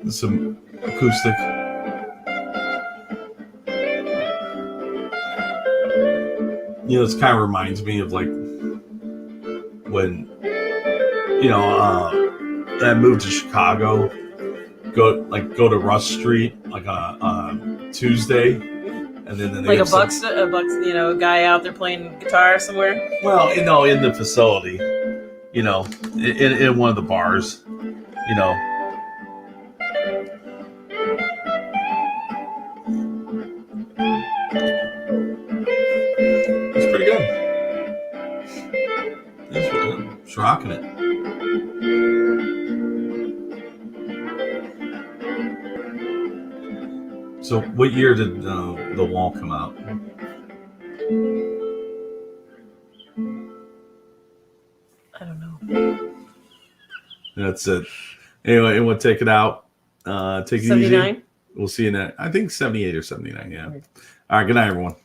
[SPEAKER 4] Some acoustic. This kind of reminds me of like when I moved to Chicago, go to Rush Street like on a Tuesday, and then
[SPEAKER 3] Like a guy out there playing guitar somewhere.
[SPEAKER 4] in the facility, in one of the bars, It's pretty good. It's pretty good. It's rocking it. So, what year did The Wall come out?
[SPEAKER 3] I don't know.
[SPEAKER 4] That's it. Anyway, and we'll take it out. Take it easy.
[SPEAKER 3] 79?
[SPEAKER 4] We'll see you next. I think 78 or 79. Yeah. All right. Good night, everyone.